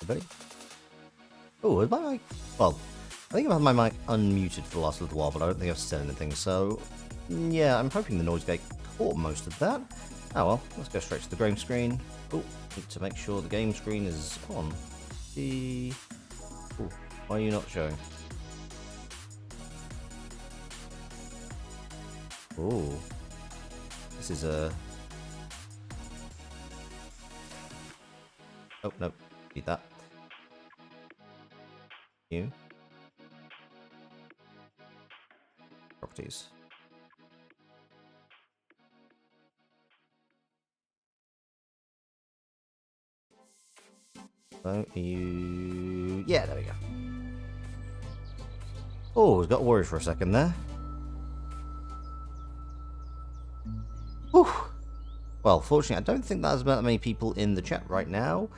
Everybody? Oh, is my mic... Well, I think I've had my mic unmuted for the last little while, but I don't think I've said anything, so... Yeah, I'm hoping the noise gate caught most of that. Oh well, let's go straight to the game screen. Oh, need to make sure the game screen is on. The... Oh, why are you not showing? Oh, this is a... Oh, no, need that. New. Properties. So you... Yeah, there we go. Oh, I got worried for a second there. Whew. Well, fortunately, I don't think there's that many people in the chat right now.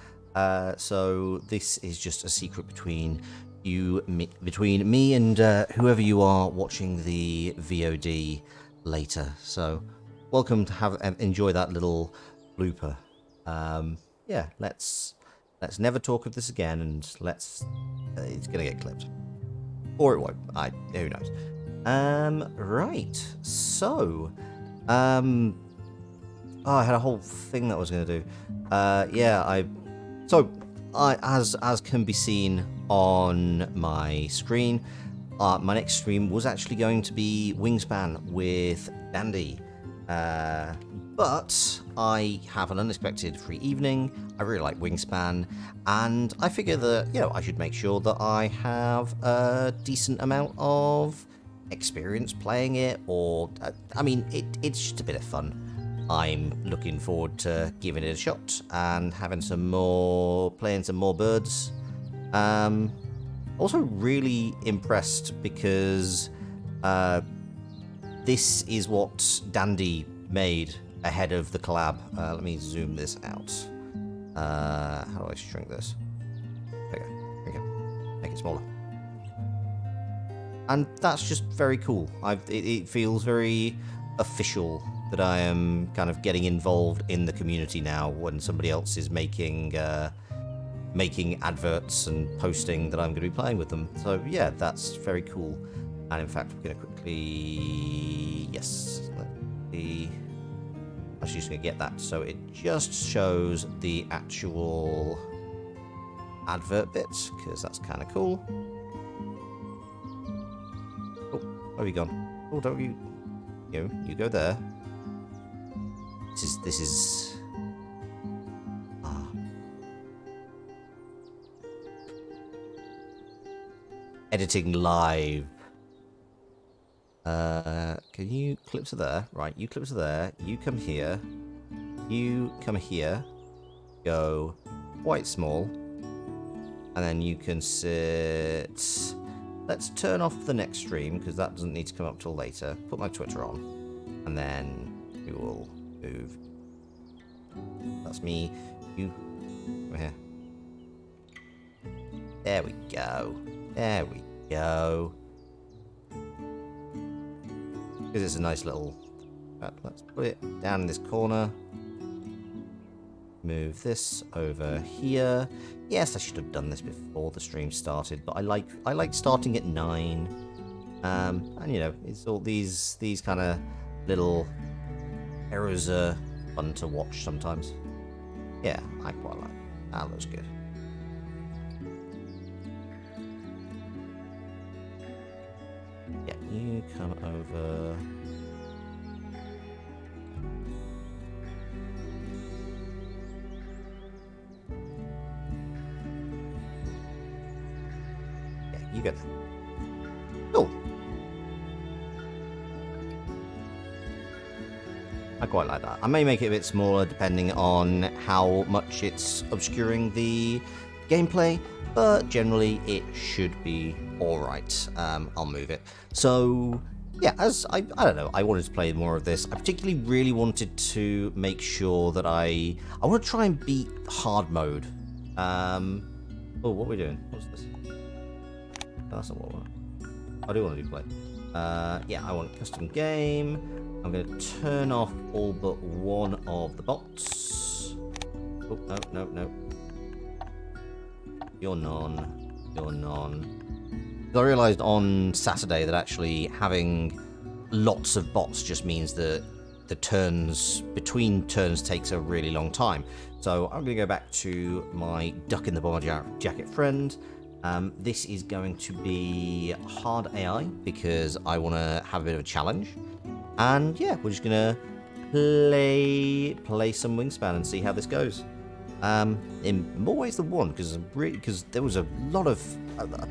So this is just a secret between me and whoever you are watching the VOD later. So welcome to enjoy that little blooper. Yeah, let's never talk of this again, and it's gonna get clipped, or it won't. Who knows? Right. So, oh, I had a whole thing that I was gonna do. Yeah, as can be seen on my screen, my next stream was actually going to be Wingspan with Dandy. But I have an unexpected free evening. I really like Wingspan, and I figure that, you know, I should make sure that I have a decent amount of experience playing it, or, I mean, it's just a bit of fun. I'm looking forward to giving it a shot and having playing some more birds. Also really impressed because this is what Dandy made ahead of the collab. Let me zoom this out. How do I shrink this? There we go. Make it smaller. And that's just very cool. It feels very official that I am kind of getting involved in the community now when somebody else is making adverts and posting that I'm going to be playing with them. So yeah, that's very cool. And in fact, we're going to quickly... Yes. I'm just going to get that so it just shows the actual advert bits, because that's kind of cool. Oh, where have you gone? Oh, don't you... You go there. This is... Editing live. Can you clip to there? Right, you clip to there. You come here. You come here. Go quite small. And then you can sit... Let's turn off the next stream, because that doesn't need to come up till later. Put my Twitter on. And then we will move. That's me. You. Over here. There we go. There we go. Because it's a nice little... Let's put it down in this corner. Move this over here. Yes, I should have done this before the stream started, but I like starting at 9. And you know, it's all these kind of little errors are fun to watch sometimes. Yeah, I quite like it. That looks good. Yeah, you come over. Yeah, you get that. Cool. I quite like that. I may make it a bit smaller depending on how much it's obscuring the gameplay, but generally it should be alright. I'll move it. So, yeah, as I don't know, I wanted to play more of this. I particularly really wanted to make sure that I want to try and beat hard mode. Oh, what are we doing? What's this? That's not what I want. I do want to do play. Yeah, I want custom game. I'm going to turn off all but one of the bots. Oh, no. You're none. You're none. I realised on Saturday that actually having lots of bots just means that the turns, between turns, takes a really long time. So I'm going to go back to my duck in the bomber jacket friend. This is going to be hard AI because I want to have a bit of a challenge. And yeah, we're just gonna play some Wingspan and see how this goes. In more ways than one, because there was a lot of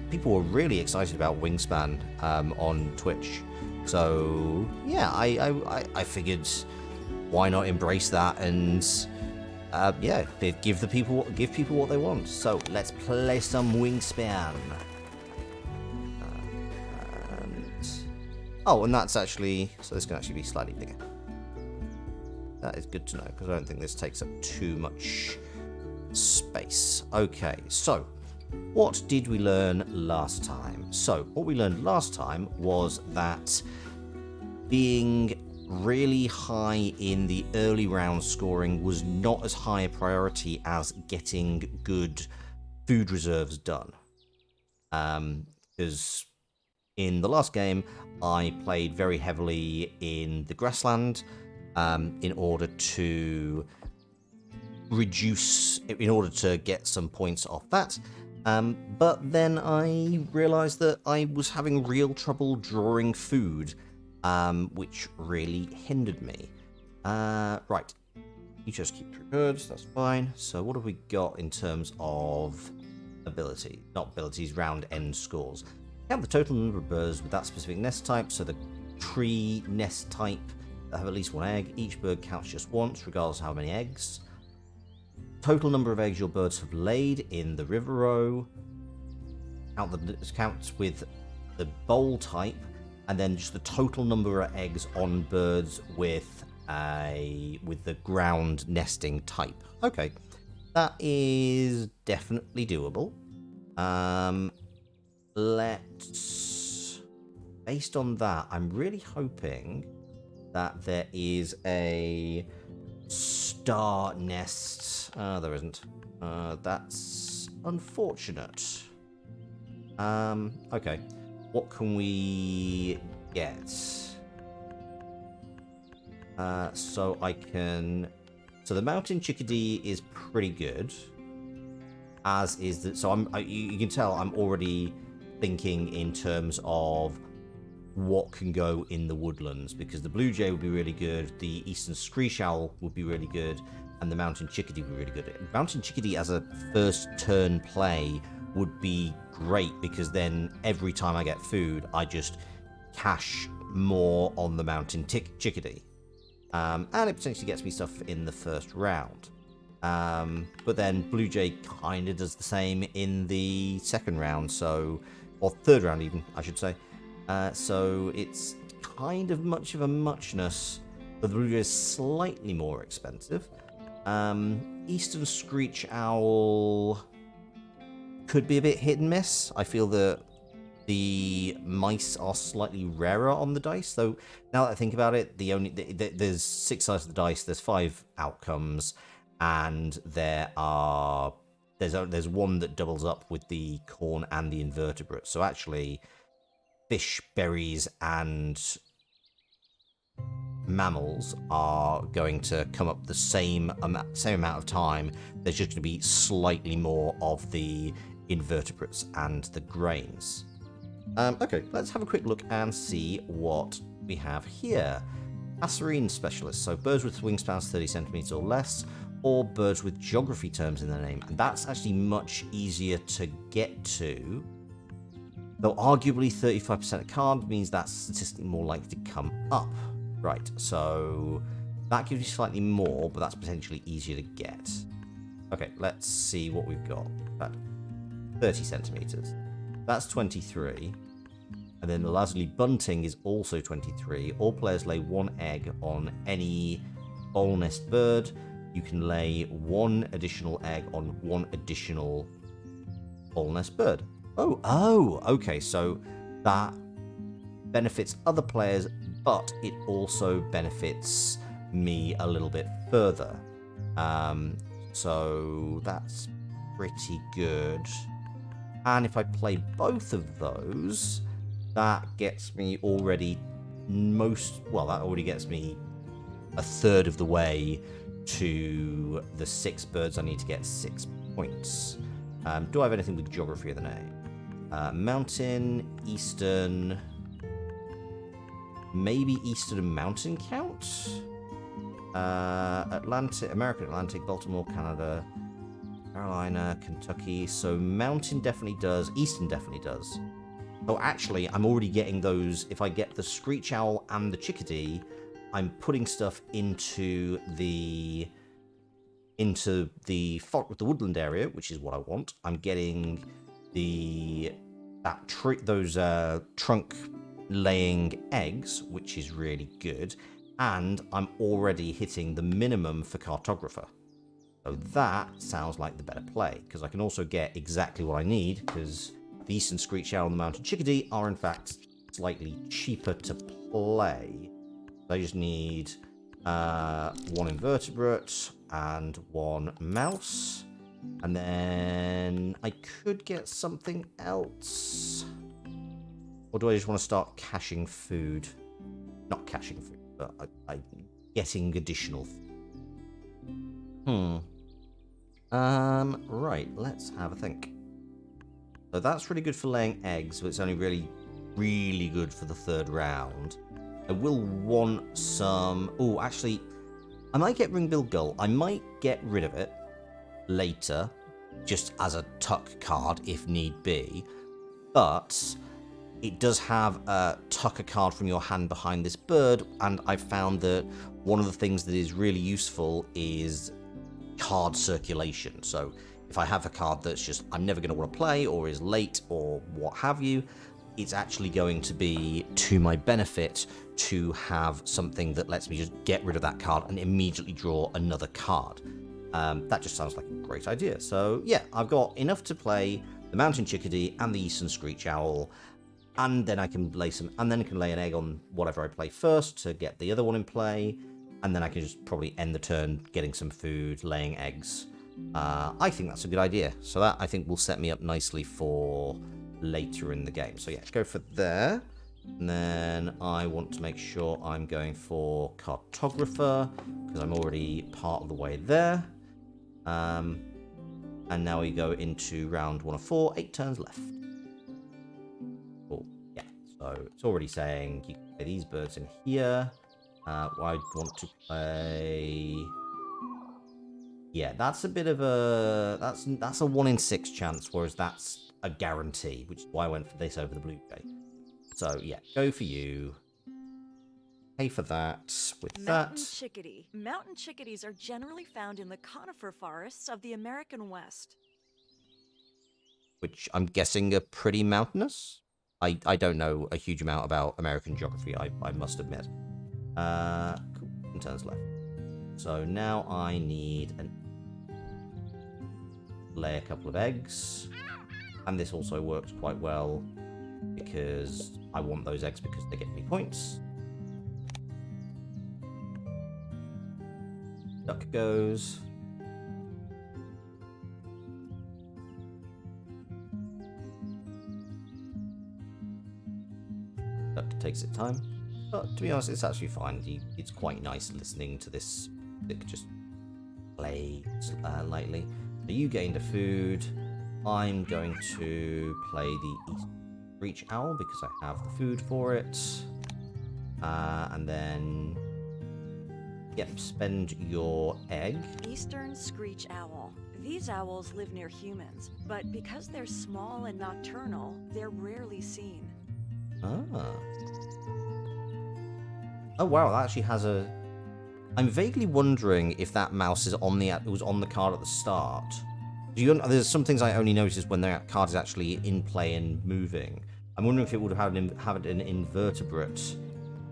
people were really excited about Wingspan on Twitch. So yeah, I figured why not embrace that and yeah, give people what they want. So let's play some Wingspan. Oh, and that's actually... So this can actually be slightly bigger. That is good to know, because I don't think this takes up too much space. Okay, so what did we learn last time? So what we learned last time was that being really high in the early round scoring was not as high a priority as getting good food reserves done. Because in the last game, I played very heavily in the grassland in order to get some points off that. But then I realized that I was having real trouble drawing food, which really hindered me. Right. You just keep 3 birds, that's fine. So what have we got in terms of ability? Not abilities, round end scores. Count the total number of birds with that specific nest type, so the tree nest type that have at least 1 egg. Each bird counts just once, regardless of how many eggs. Total number of eggs your birds have laid in the river row. Count with the bowl type, and then just the total number of eggs on birds with the ground nesting type. Okay, that is definitely doable. Based on that, I'm really hoping that there is a star nest. There isn't. That's unfortunate. Okay. What can we get? So the mountain chickadee is pretty good. As is the, so you can tell I'm already thinking in terms of what can go in the woodlands, because the blue jay would be really good, the eastern screech owl would be really good, and the mountain chickadee would be really good. Mountain chickadee as a first turn play would be great, because then every time I get food, I just cash more on the mountain chickadee, and it potentially gets me stuff in the first round. But then Blue Jay kind of does the same in the second round, or third round even, I should say. So it's kind of much of a muchness, but the Blue Jay is slightly more expensive. Eastern Screech Owl could be a bit hit and miss. I feel that the mice are slightly rarer on the dice, though now that I think about it, there's 6 sides of the dice, there's 5 outcomes, and there's one that doubles up with the corn and the invertebrates. So actually, fish, berries, and mammals are going to come up the same amount of time. There's just going to be slightly more of the invertebrates and the grains. Okay, let's have a quick look and see what we have here. Passerine specialist, so birds with wingspans 30 centimeters or less, or birds with geography terms in their name. And that's actually much easier to get to, though arguably 35% of card means that's statistically more likely to come up. Right, so that gives you slightly more, but that's potentially easier to get. Okay, let's see what we've got. 30 centimeters. That's 23. And then the Lazuli bunting is also 23. All players lay 1 egg on any bowl nest bird. You can lay 1 additional egg on 1 additional bowl nest bird. Oh, okay, so that benefits other players, but it also benefits me a little bit further. So that's pretty good. And if I play both of those, that gets me already that already gets me a third of the way to the 6 birds I need to get 6 points. Do I have anything with geography of the name? Mountain, Eastern... Maybe Eastern and Mountain count? Atlantic, American Atlantic, Baltimore, Canada, Carolina, Kentucky. So Mountain definitely does. Eastern definitely does. So actually, I'm already getting those. If I get the Screech Owl and the Chickadee, I'm putting stuff into the woodland area, which is what I want. I'm getting those trunk laying eggs, which is really good, and I'm already hitting the minimum for cartographer. So that sounds like the better play, because I can also get exactly what I need, because the Eastern Screech Owl and the Mountain Chickadee are in fact slightly cheaper to play. I just need 1 invertebrate and 1 mouse, and then I could get something else. Or do I just want to start caching food? Not caching food, but I'm getting additional food. Right, let's have a think. So that's really good for laying eggs, but it's only really, really good for the 3rd round. I will want some... Oh, actually, I might get Ring-billed Gull. I might get rid of it later, just as a tuck card if need be. But it does have a tuck a card from your hand behind this bird, and I've found that one of the things that is really useful is card circulation. So if I have a card that's just I'm never going to want to play or is late or what have you, it's actually going to be to my benefit to have something that lets me just get rid of that card and immediately draw another card. That just sounds like a great idea. So yeah, I've got enough to play the Mountain Chickadee and the Eastern Screech Owl, and then I can lay an egg on whatever I play first to get the other one in play, and then I can just probably end the turn getting some food, laying eggs. I think that's a good idea. So that, I think, will set me up nicely for later in the game. So yeah, go for there. And then I want to make sure I'm going for cartographer, because I'm already part of the way there. And now we go into round 1 of 4, 8 turns left. Cool. Yeah, so it's already saying you can play these birds in here. I want to play... Yeah, that's a bit of a... That's a 1 in 6 chance, whereas that's a guarantee, which is why I went for this over the blue jay. So, yeah, go for you. Pay for that with Mountain that. chickadee. Mountain chickadees are generally found in the conifer forests of the American West. Which I'm guessing are pretty mountainous. I don't know a huge amount about American geography, I must admit. Cool. 10 turns left. So now I need lay a couple of eggs. And this also works quite well because I want those eggs because they get me points. Duck goes. Duck takes its time. But to be honest, it's actually fine. It's quite nice listening to this music just play lightly. So you get into food. I'm going to play the Screech Owl because I have the food for it. And then, yep, spend your egg. Eastern Screech Owl. These owls live near humans, but because they're small and nocturnal, they're rarely seen. Ah. Oh wow, that actually has a... I'm vaguely wondering if that mouse is on it was on the card at the start. There's some things I only noticed when the card is actually in play and moving. I'm wondering if it would have an invertebrate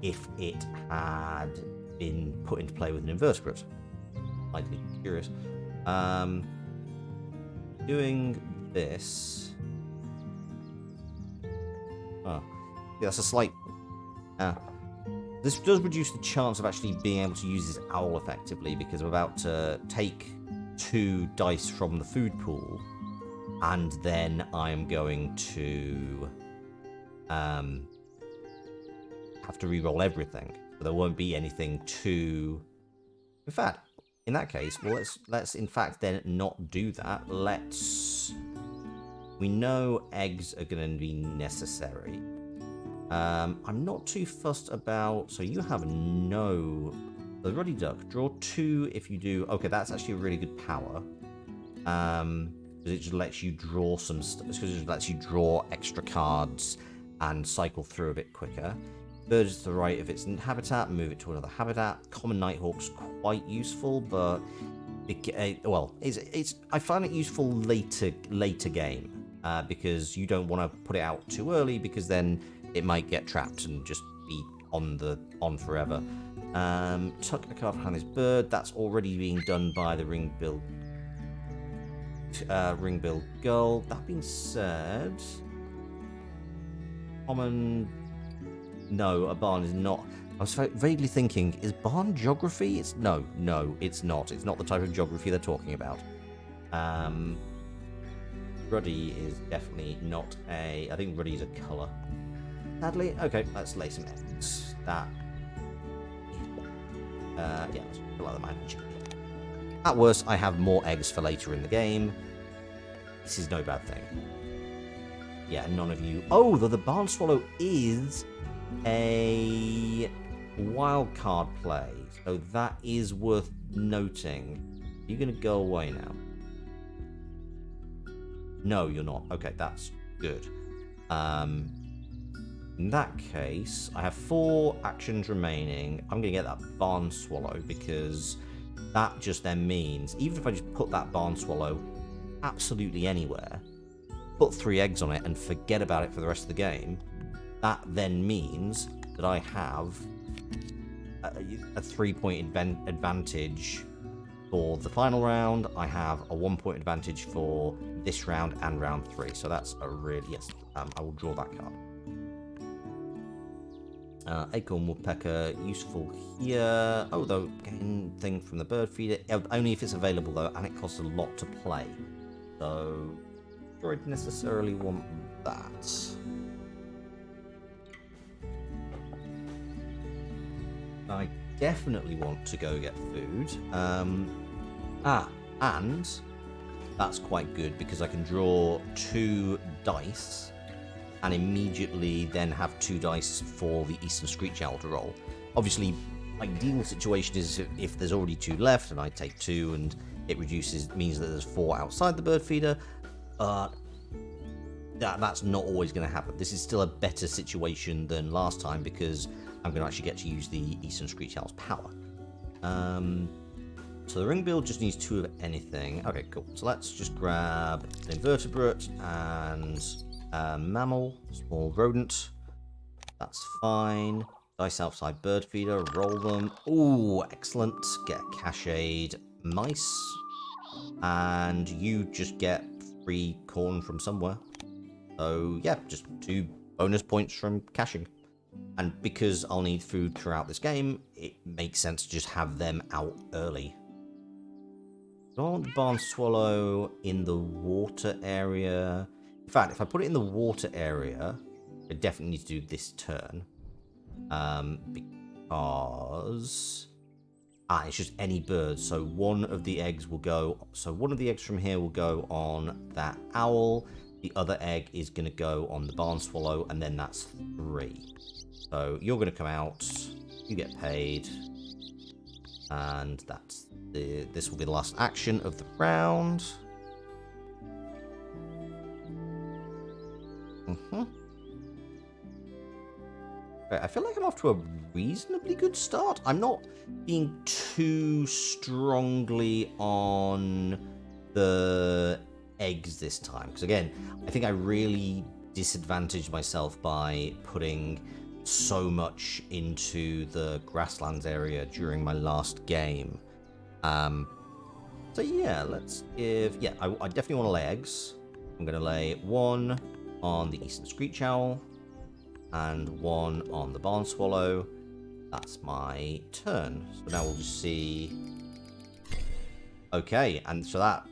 if it had been put into play with an invertebrate. Slightly curious. Doing this. Oh, yeah, that's a slight. This does reduce the chance of actually being able to use this owl effectively because I'm about to take 2 dice from the food pool, and then I'm going to have to re-roll everything. So there won't be anything to... In fact, in that case, well, let's in fact then not do that. We know eggs are going to be necessary. I'm not too fussed about... So you have no... The Ruddy Duck, draw 2 if you do... Okay, that's actually a really good power. Because it just lets you draw some stuff. Because it just lets you draw extra cards and cycle through a bit quicker. Bird is to the right of its habitat, move it to another habitat. Common Nighthawk's quite useful, but... I find it useful later game. Because you don't want to put it out too early, because then it might get trapped and just be on forever. Tuck a card behind this bird. That's already being done by the ring-billed gull. That being said, common. No, a barn is not. I was vaguely thinking, is barn geography? It's no, it's not. It's not the type of geography they're talking about. Ruddy is definitely not a... I think Ruddy is a colour. Sadly, okay, let's lay some eggs. That... yeah, let's fill out the manage. At worst, I have more eggs for later in the game. This is no bad thing. Yeah, none of you... Oh, the barn swallow is a wild card play. So that is worth noting. You're going to go away now. No, you're not. Okay, that's good. In that case, I have 4 actions remaining. I'm going to get that barn swallow because that just then means, even if I just put that barn swallow absolutely anywhere, put 3 eggs on it and forget about it for the rest of the game, that then means that I have a 3-point advantage for the final round. I have a 1-point advantage for this round and round 3. So that's a really... Yes, I will draw that card. Acorn Woodpecker, useful here. Oh, though, getting thing from the bird feeder. Only if it's available, though, and it costs a lot to play. So, I don't necessarily want that. I definitely want to go get food. And that's quite good because I can draw 2 dice and immediately then have 2 dice for the Eastern Screech Owl to roll. Obviously, ideal situation is if there's already 2 left and I take 2 and it means that there's 4 outside the bird feeder, but that's not always going to happen. This is still a better situation than last time because I'm going to actually get to use the Eastern Screech Owl's power. So the ring bill just needs 2 of anything. Okay, cool. So let's just grab an invertebrate and a mammal, small rodent. That's fine. Dice outside bird feeder, roll them. Ooh, excellent. Get a cached mice. And you just get free corn from somewhere. So yeah, just 2 bonus points from caching. And because I'll need food throughout this game, it makes sense to just have them out early. I want the barn swallow in the water area. In fact, if I put it in the water area, I definitely need to do this turn. Because it's just any bird. So one of the eggs will go. So one of the eggs from here will go on that owl. The other egg is going to go on the barn swallow, and then that's 3. So you're going to come out. You get paid, and that's this will be the last action of the round. I feel like I'm off to a reasonably good start. I'm not being too strongly on the eggs this time. Because again, I think I really disadvantaged myself by putting so much into the grasslands area during my last game. So yeah, let's give... Yeah, I definitely want to lay eggs. I'm going to lay 1 on the eastern Screech Owl and 1 on the barn swallow. That's my turn. So now we'll just see. Okay, and so that,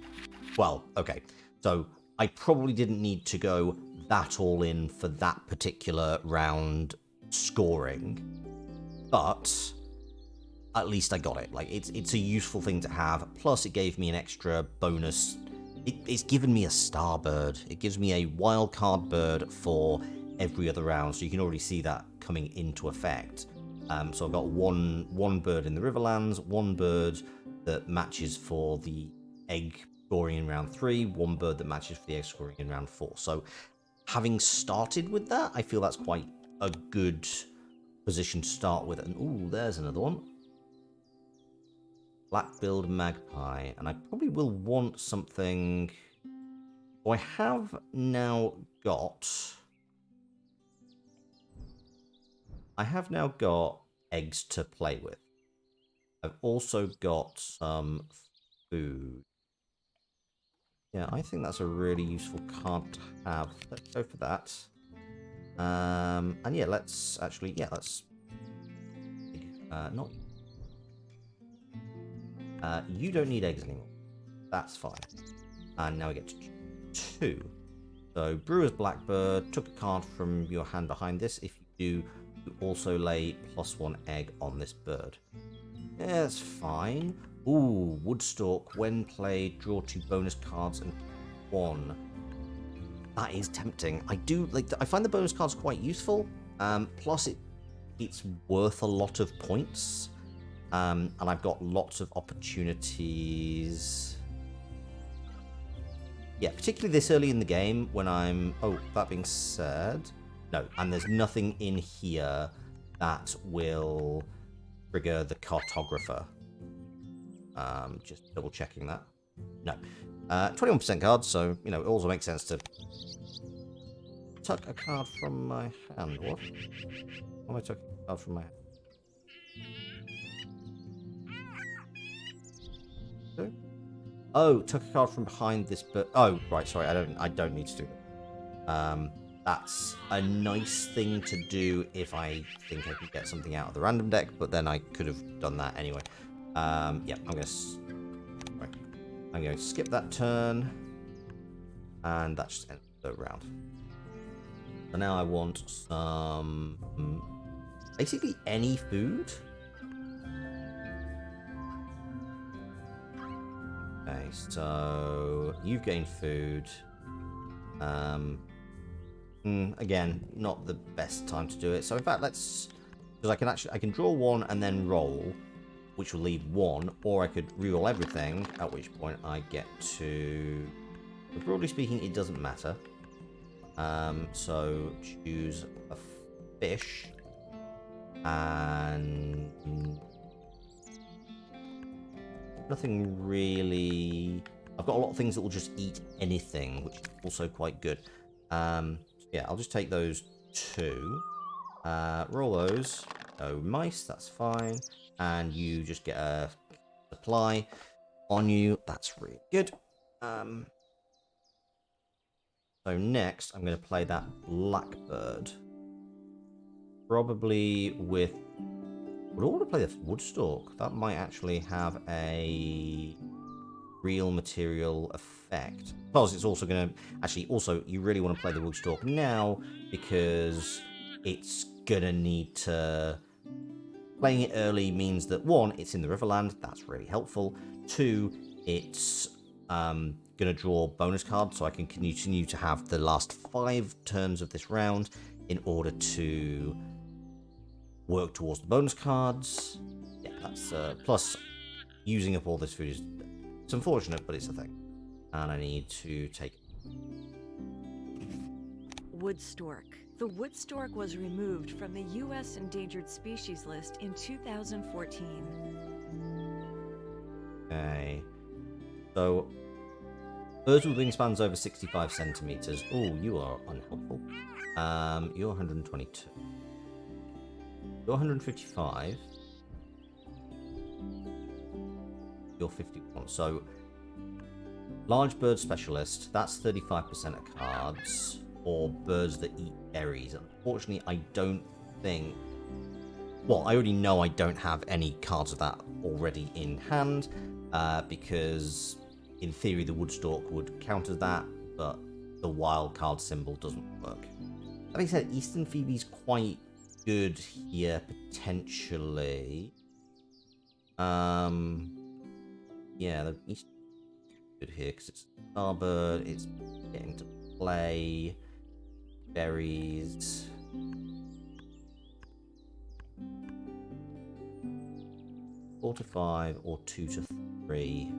well, okay, so I probably didn't need to go that all in for that particular round scoring, but at least I got it. Like, it's a useful thing to have. Plus it gave me an extra bonus. It's given me a star bird. It gives me a wild card bird for every other round, so you can already see that coming into effect. So I've got one bird in the Riverlands, 1 bird that matches for the egg scoring in round 3, 1 bird that matches for the egg scoring in round 4. So having started with that, I feel that's quite a good position to start with. And ooh, there's another one. Black-billed magpie, and I probably will want something. So I have now got eggs to play with. I've also got some food. Yeah, I think that's a really useful card to have. Let's go for that. And yeah, let's not. You don't need eggs anymore. That's fine. And now we get to 2. So Brewer's Blackbird, took a card from your hand behind this. If you do, you also lay +1 egg on this bird. Yeah, that's fine. Ooh, Woodstalk. When played, draw 2 bonus cards and 1. That is tempting. I find the bonus cards quite useful. Plus, it's worth a lot of points. And I've got lots of opportunities. Yeah, particularly this early in the game when I'm... Oh, that being said... No, and there's nothing in here that will trigger the cartographer. Just double checking that. No. 21% cards, so, you know, it also makes sense to tuck a card from my hand. What? Why am I tucking a card from my hand? Oh, took a card from behind this, but oh, right, sorry, I don't need to do that. That's a nice thing to do if I think I could get something out of the random deck, but then I could have done that anyway. Yeah, I'm going to skip that turn, and that just ends the round. So now I want some, basically any food. Okay, so you've gained food. Again, not the best time to do it. So in fact, because I can draw 1 and then roll, which will leave 1, or I could reroll everything, at which point I get to... But broadly speaking, it doesn't matter. So choose a fish, and nothing really... I've got a lot of things that will just eat anything, which is also quite good. Yeah, I'll just take those 2. Roll those. Oh, mice, that's fine. And you just get a supply on you. That's really good. So next, I'm going to play that blackbird. Probably with... Would I want to play the Woodstalk? That might actually have a real material effect. Plus, it's also going to... Actually, also, you really want to play the Woodstalk now because it's gonna need to... Playing it early means that, one, it's in the Riverland, that's really helpful. Two, it's gonna draw bonus cards, so I can continue to have the last 5 turns of this round in order to work towards the bonus cards. Yeah, that's plus using up all this food is it's unfortunate, but it's a thing. And I need to take Wood stork. The wood stork was removed from the U.S. endangered species list in 2014. Okay. So, birds with wingspans over 65 centimeters. Oh, you are unhelpful. You're 122. You're 155. You're 51. So, large bird specialist, that's 35% of cards. Or birds that eat berries. Unfortunately, I don't think... Well, I already know I don't have any cards of that already in hand, because in theory the Woodstalk would counter that, but the wild card symbol doesn't work. That being said, Eastern Phoebe's quite good here, potentially. Yeah, the Eastern good here, because it's Starbird, it's getting to play... Berries. Four to 5 or 2 to 3.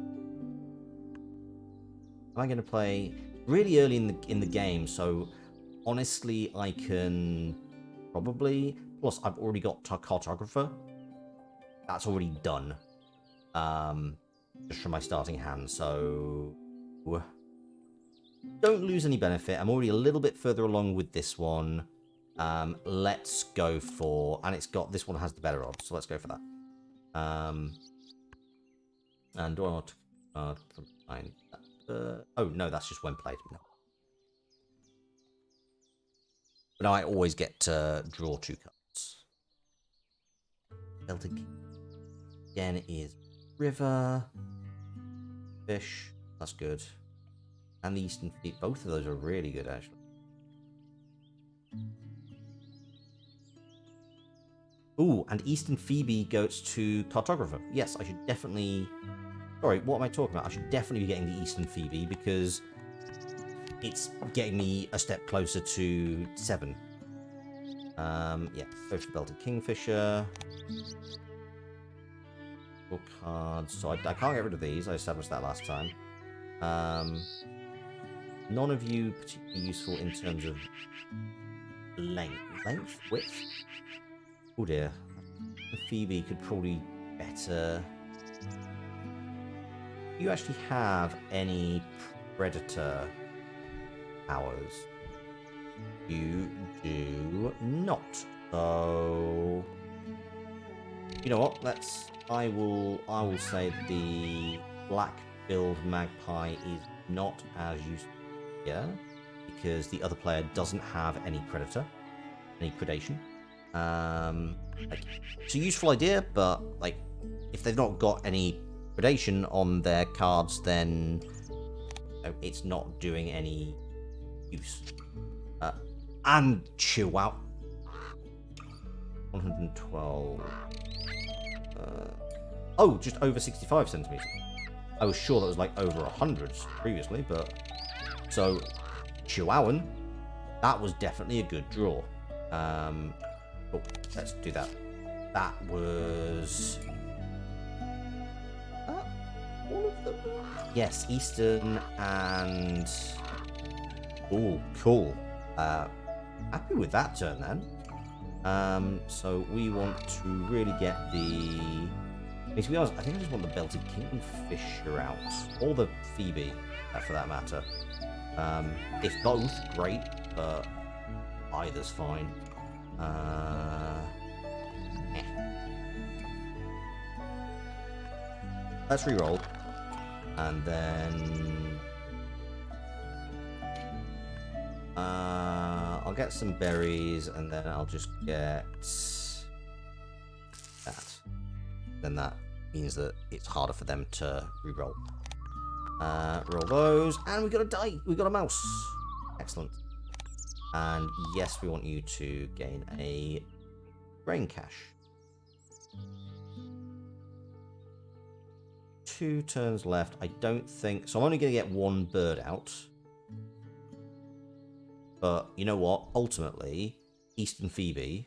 Am I going to play really early in the game? So honestly, I can probably. Plus, I've already got Cartographer. That's already done. Just from my starting hand. So. Don't lose any benefit. I'm already a little bit further along with this one. Let's go for... And it's got... This one has the better odds, so let's go for that. And do I want to... from behind? Oh, no, that's just when played. No. But now I always get to draw 2 cards. Celtic again is River. Fish. That's good. And the Eastern Fleet, both of those are really good, actually. Ooh, and Eastern Phoebe goes to Cartographer. Yes, I should definitely... Sorry, what am I talking about? I should definitely be getting the Eastern Phoebe, because it's getting me a step closer to 7. Yeah, go for Belted Kingfisher. 4 cards. So I can't get rid of these. I established that last time. None of you particularly useful in terms of length? Width? Oh dear. Phoebe could probably better... Do you actually have any predator powers? You do not. So... You know what? I will say the black-billed magpie is not as useful. Yeah, because the other player doesn't have any predator, any predation. Like, it's a useful idea, but like, if they've not got any predation on their cards, then it's not doing any use. And Chihuahua, 112. Oh, just over 65 centimeters. I was sure that was like over 100 previously, but. So, Chihuahuan, that was definitely a good draw. Oh, let's do that. That was... all of them? Yes, Eastern and... Oh, cool. Happy with that turn then. So we want to really get the... I mean, to be honest, I think I just want the Belted Kingfisher out. Or the Phoebe, for that matter. If both, great, but either's fine. Let's re-roll. And then... I'll get some berries, and then I'll just get... that. Then that means that it's harder for them to re-roll. Roll those, and we got a die. We got a mouse. Excellent. And yes, we want you to gain a grain cache. 2 turns left. I don't think... So I'm only going to get 1 bird out. But you know what? Ultimately, Eastern Phoebe...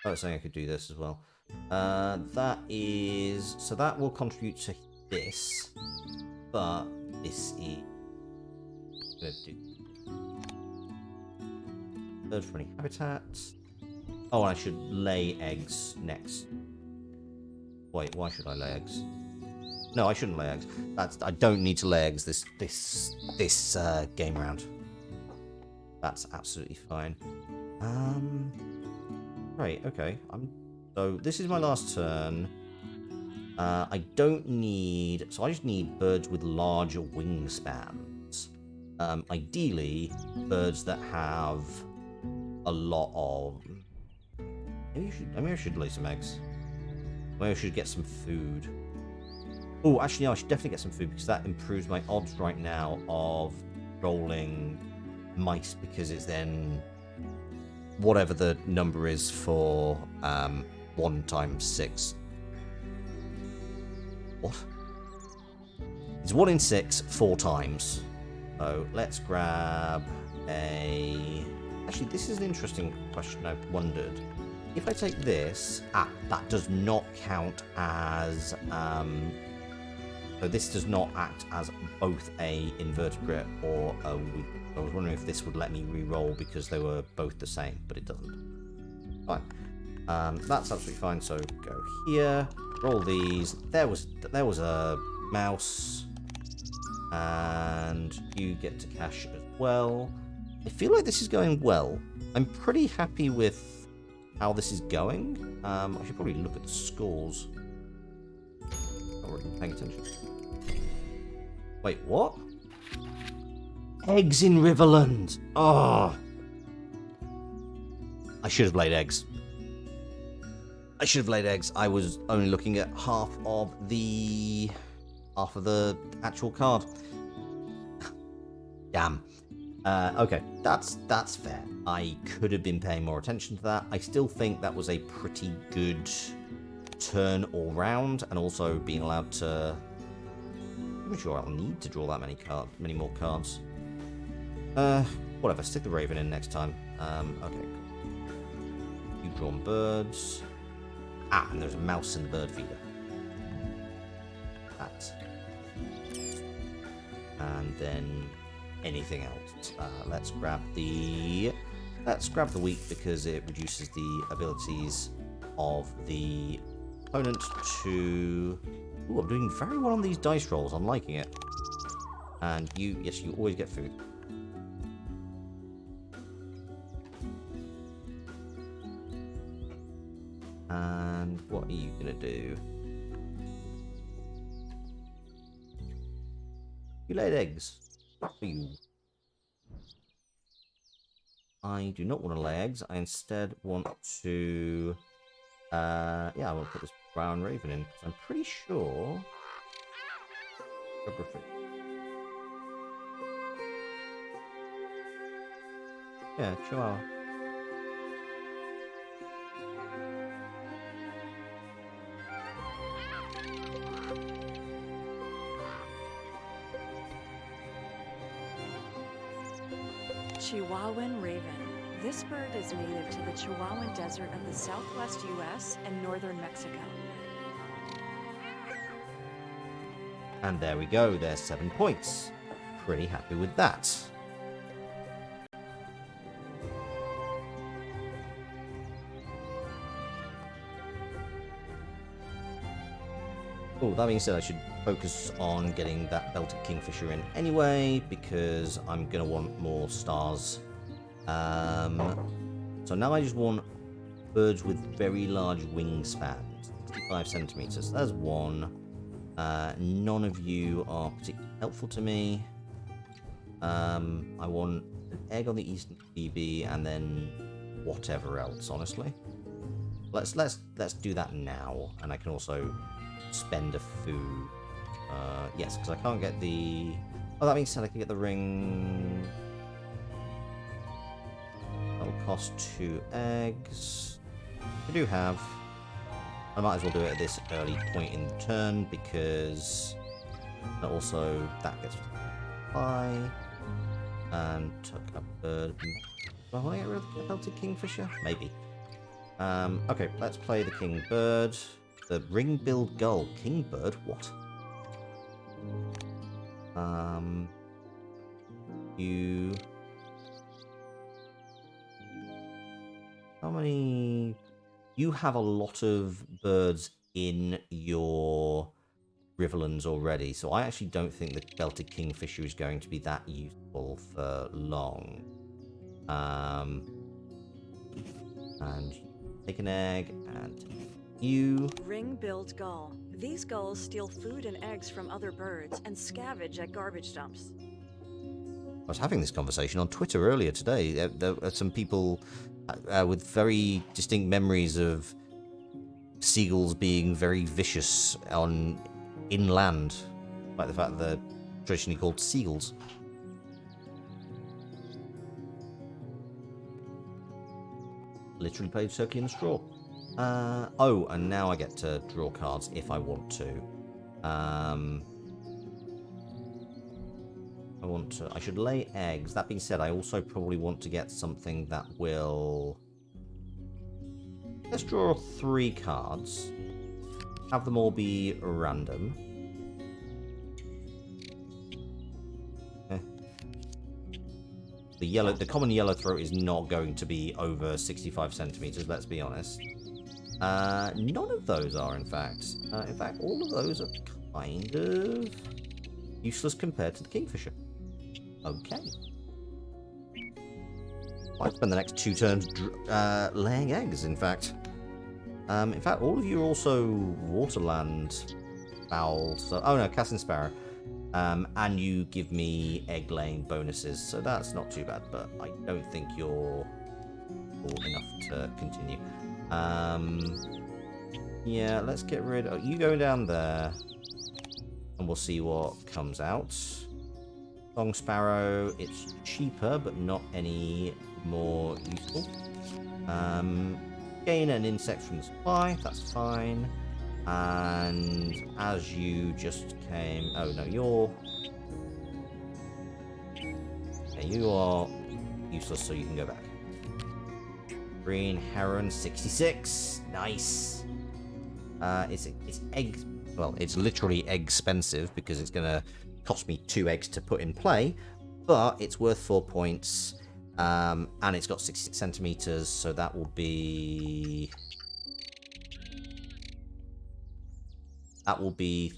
Oh, it's saying I could do this as well. That is... So that will contribute to this. But this is... Going to do... Bird-friendly habitat. Oh, and I should lay eggs next. Wait, why should I lay eggs? No, I shouldn't lay eggs. I don't need to lay eggs this game round. That's absolutely fine. Right, okay. So this is my last turn. I don't need... So I just need birds with larger wingspans. Ideally, birds that have a lot of... Maybe I should lay some eggs. Maybe I should get some food. Oh, actually, no, I should definitely get some food because that improves my odds right now of rolling mice because it's then whatever the number is for 1 times 6. What? It's 1 in 6, 4 times. So let's grab a... Actually, this is an interesting question I've wondered. If I take this... that does not count as... So this does not act as both a inverted grit or a weak. I was wondering if this would let me re-roll because they were both the same, but it doesn't. Fine. That's absolutely fine. So go here, roll these. There was a mouse, and you get to cash as well. I feel like this is going well. I'm pretty happy with how this is going. I should probably look at the scores. Not really paying attention. Wait, what? Eggs in Riverland. Oh. I should have laid eggs. I was only looking at half of the actual card. Damn. Okay, that's fair. I could have been paying more attention to that. I still think that was a pretty good turn all round, and also being allowed to... I'm not sure I'll need to draw that many more cards. Whatever, stick the raven in next time. Okay. You've drawn birds. And there's a mouse in the bird feeder. That. And then anything else. Let's grab the wheat because it reduces the abilities of the opponent to... Ooh, I'm doing very well on these dice rolls. I'm liking it. And you always get food. And what are you gonna do? You laid eggs. What for you? I do not want to lay eggs. I instead want to... I want to put this brown raven in, because I'm pretty sure... Geography. Yeah, Chihuahua. Chihuahuan raven. This bird is native to the Chihuahuan Desert of the southwest U.S. and northern Mexico. And there we go, there's 7 points. Pretty happy with that. Oh, that being said, I should focus on getting that belted kingfisher in anyway, because I'm going to want more stars. So now I just want birds with very large wingspans, 65 centimeters. So there's one. None of you are particularly helpful to me. I want an egg on the eastern PB and then whatever else, honestly. Let's do that now, and I can also spend a food. Yes, because I can't get the... Oh, that being said, I can get the ring. That'll cost 2 eggs. I do have. I might as well do it at this early point in the turn because also that gets fly and took a bird. Do I want to get rid of the Celtic Kingfisher? Maybe. Okay, let's play the King Bird. The ring-billed gull. King Bird? What? You... How many... You have a lot of birds in your Riverlands already, so I actually don't think the Celtic Kingfisher is going to be that useful for long. And take an egg, and you... Ring-billed gull. These gulls steal food and eggs from other birds and scavenge at garbage dumps. I was having this conversation on Twitter earlier today. There are some people with very distinct memories of seagulls being very vicious on inland, like the fact that they're traditionally called seagulls. Literally played Turkey in the Straw. Oh, and now I get to draw cards if I want to. I should lay eggs. That being said, I also probably want to get something that will... Let's draw 3 cards. Have them all be random. The common yellow throat is not going to be over 65 centimeters, let's be honest. None of those are, in fact. In fact, all of those are kind of useless compared to the Kingfisher. Okay. I'll spend the next 2 turns laying eggs, in fact. In fact, all of you are also waterland fowl. So, oh no, Cassin Sparrow. And you give me egg-laying bonuses, so that's not too bad, but I don't think you're cool enough to continue. Yeah, let's get rid of... You go down there, and we'll see what comes out. Song Sparrow, it's cheaper, but not any more useful. Gain an insect from the supply, that's fine. And as you just came... Oh, no, you're... Okay, you are useless, so you can go back. Green Heron, 66. Nice. It's egg... Well, it's literally expensive because it's going to cost me 2 eggs to put in play, but it's worth 4 points, and it's got 66 centimeters, so that will be... That will be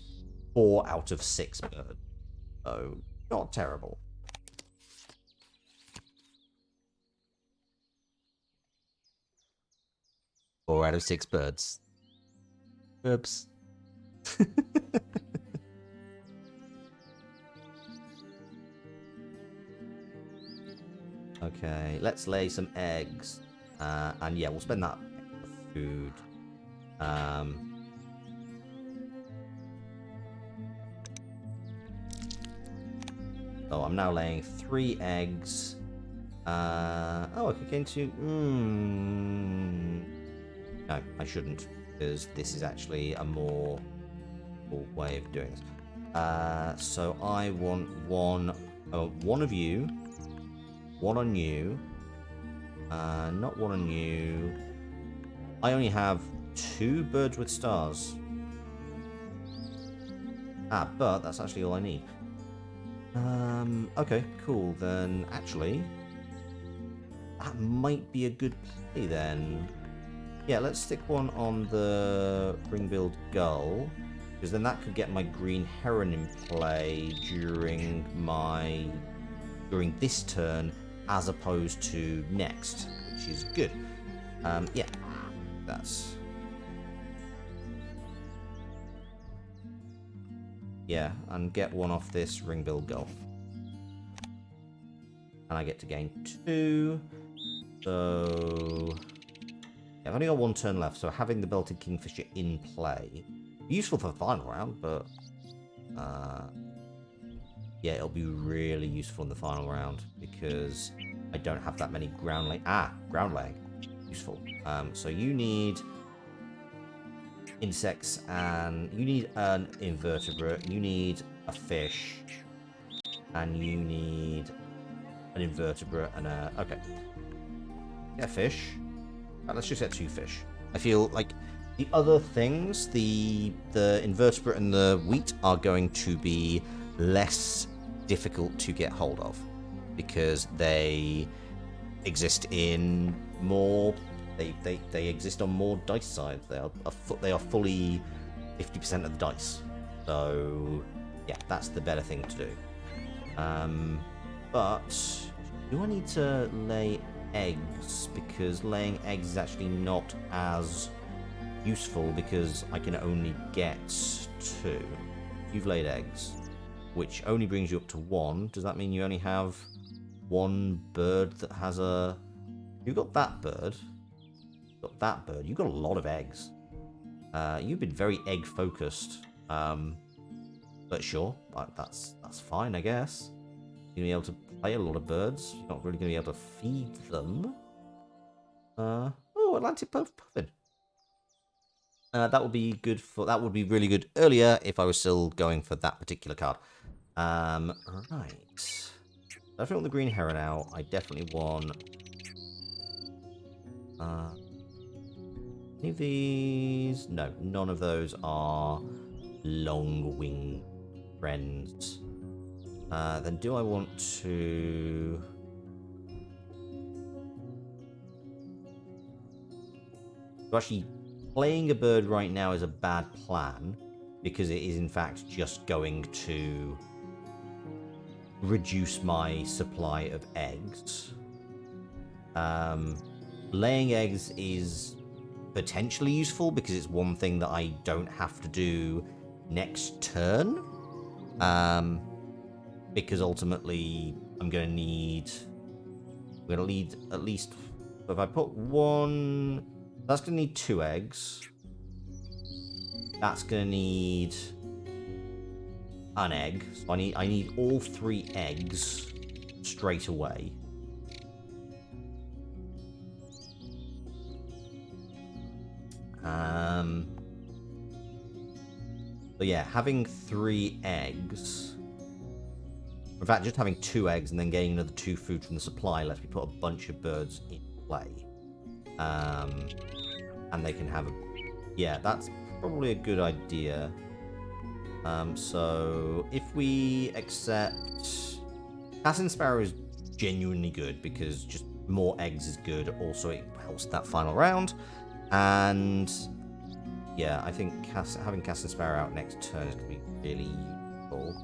4 out of 6 birds. So, not terrible. Four out of 6 birds. Oops. Okay, let's lay some eggs. And yeah, we'll spend that for food. So I'm now laying 3 eggs. Oh, I could gain 2. No, I shouldn't, because this is actually a more cool way of doing this. So I want one of you, 1 on you, not 1 on you. I only have 2 birds with stars. But that's actually all I need. Okay, cool, then actually, that might be a good play then. Yeah, let's stick 1 on the ring-billed gull, because then that could get my green heron in play during this turn, as opposed to next, which is good. Yeah, that's... Yeah, and get 1 off this ring-billed gull. And I get to gain 2. So... Yeah, I've only got 1 turn left, so having the Belted Kingfisher in play... Useful for the final round, but... yeah, it'll be really useful in the final round, because I don't have that many ground laying... ground laying. useful. So you need insects, and you need an invertebrate, you need a fish, and you need an invertebrate and a... Okay. Get a fish. Right, let's just get 2 fish. I feel like the other things, the invertebrate and the wheat, are going to be less difficult to get hold of because they exist in more... They exist on more dice sides. They are fully 50% of the dice. So yeah, that's the better thing to do. But do I need to lay eggs? Because laying eggs is actually not as useful because I can only get 2. You've laid eggs, which only brings you up to 1. Does that mean you only have 1 bird that has a... You've got that bird. Got that bird. You've got a lot of eggs. You've been very egg focused. But sure, that's fine, I guess. You're gonna be able to play a lot of birds. You're not really gonna be able to feed them. Oh, Atlantic Puffin. That would be good for... That would be really good earlier if I was still going for that particular card. Right. I want the green heron out. I definitely want... any of these? No, none of those are long wing friends. Then do I want to... Actually, playing a bird right now is a bad plan because it is in fact just going to reduce my supply of eggs. Laying eggs is potentially useful because it's one thing that I don't have to do next turn. Because ultimately I'm going to need at least... If I put 1... That's going to need 2 eggs. That's going to need an egg. So I need all 3 eggs straight away. So yeah, having 3 eggs... In fact, just having 2 eggs and then getting another 2 food from the supply lets me put a bunch of birds in play. And they can have a... Yeah, that's probably a good idea. So if we accept... Cassin Sparrow is genuinely good because just more eggs is good. Also, it helps that final round. And yeah, I think having Cassin Sparrow out next turn is going to be really useful.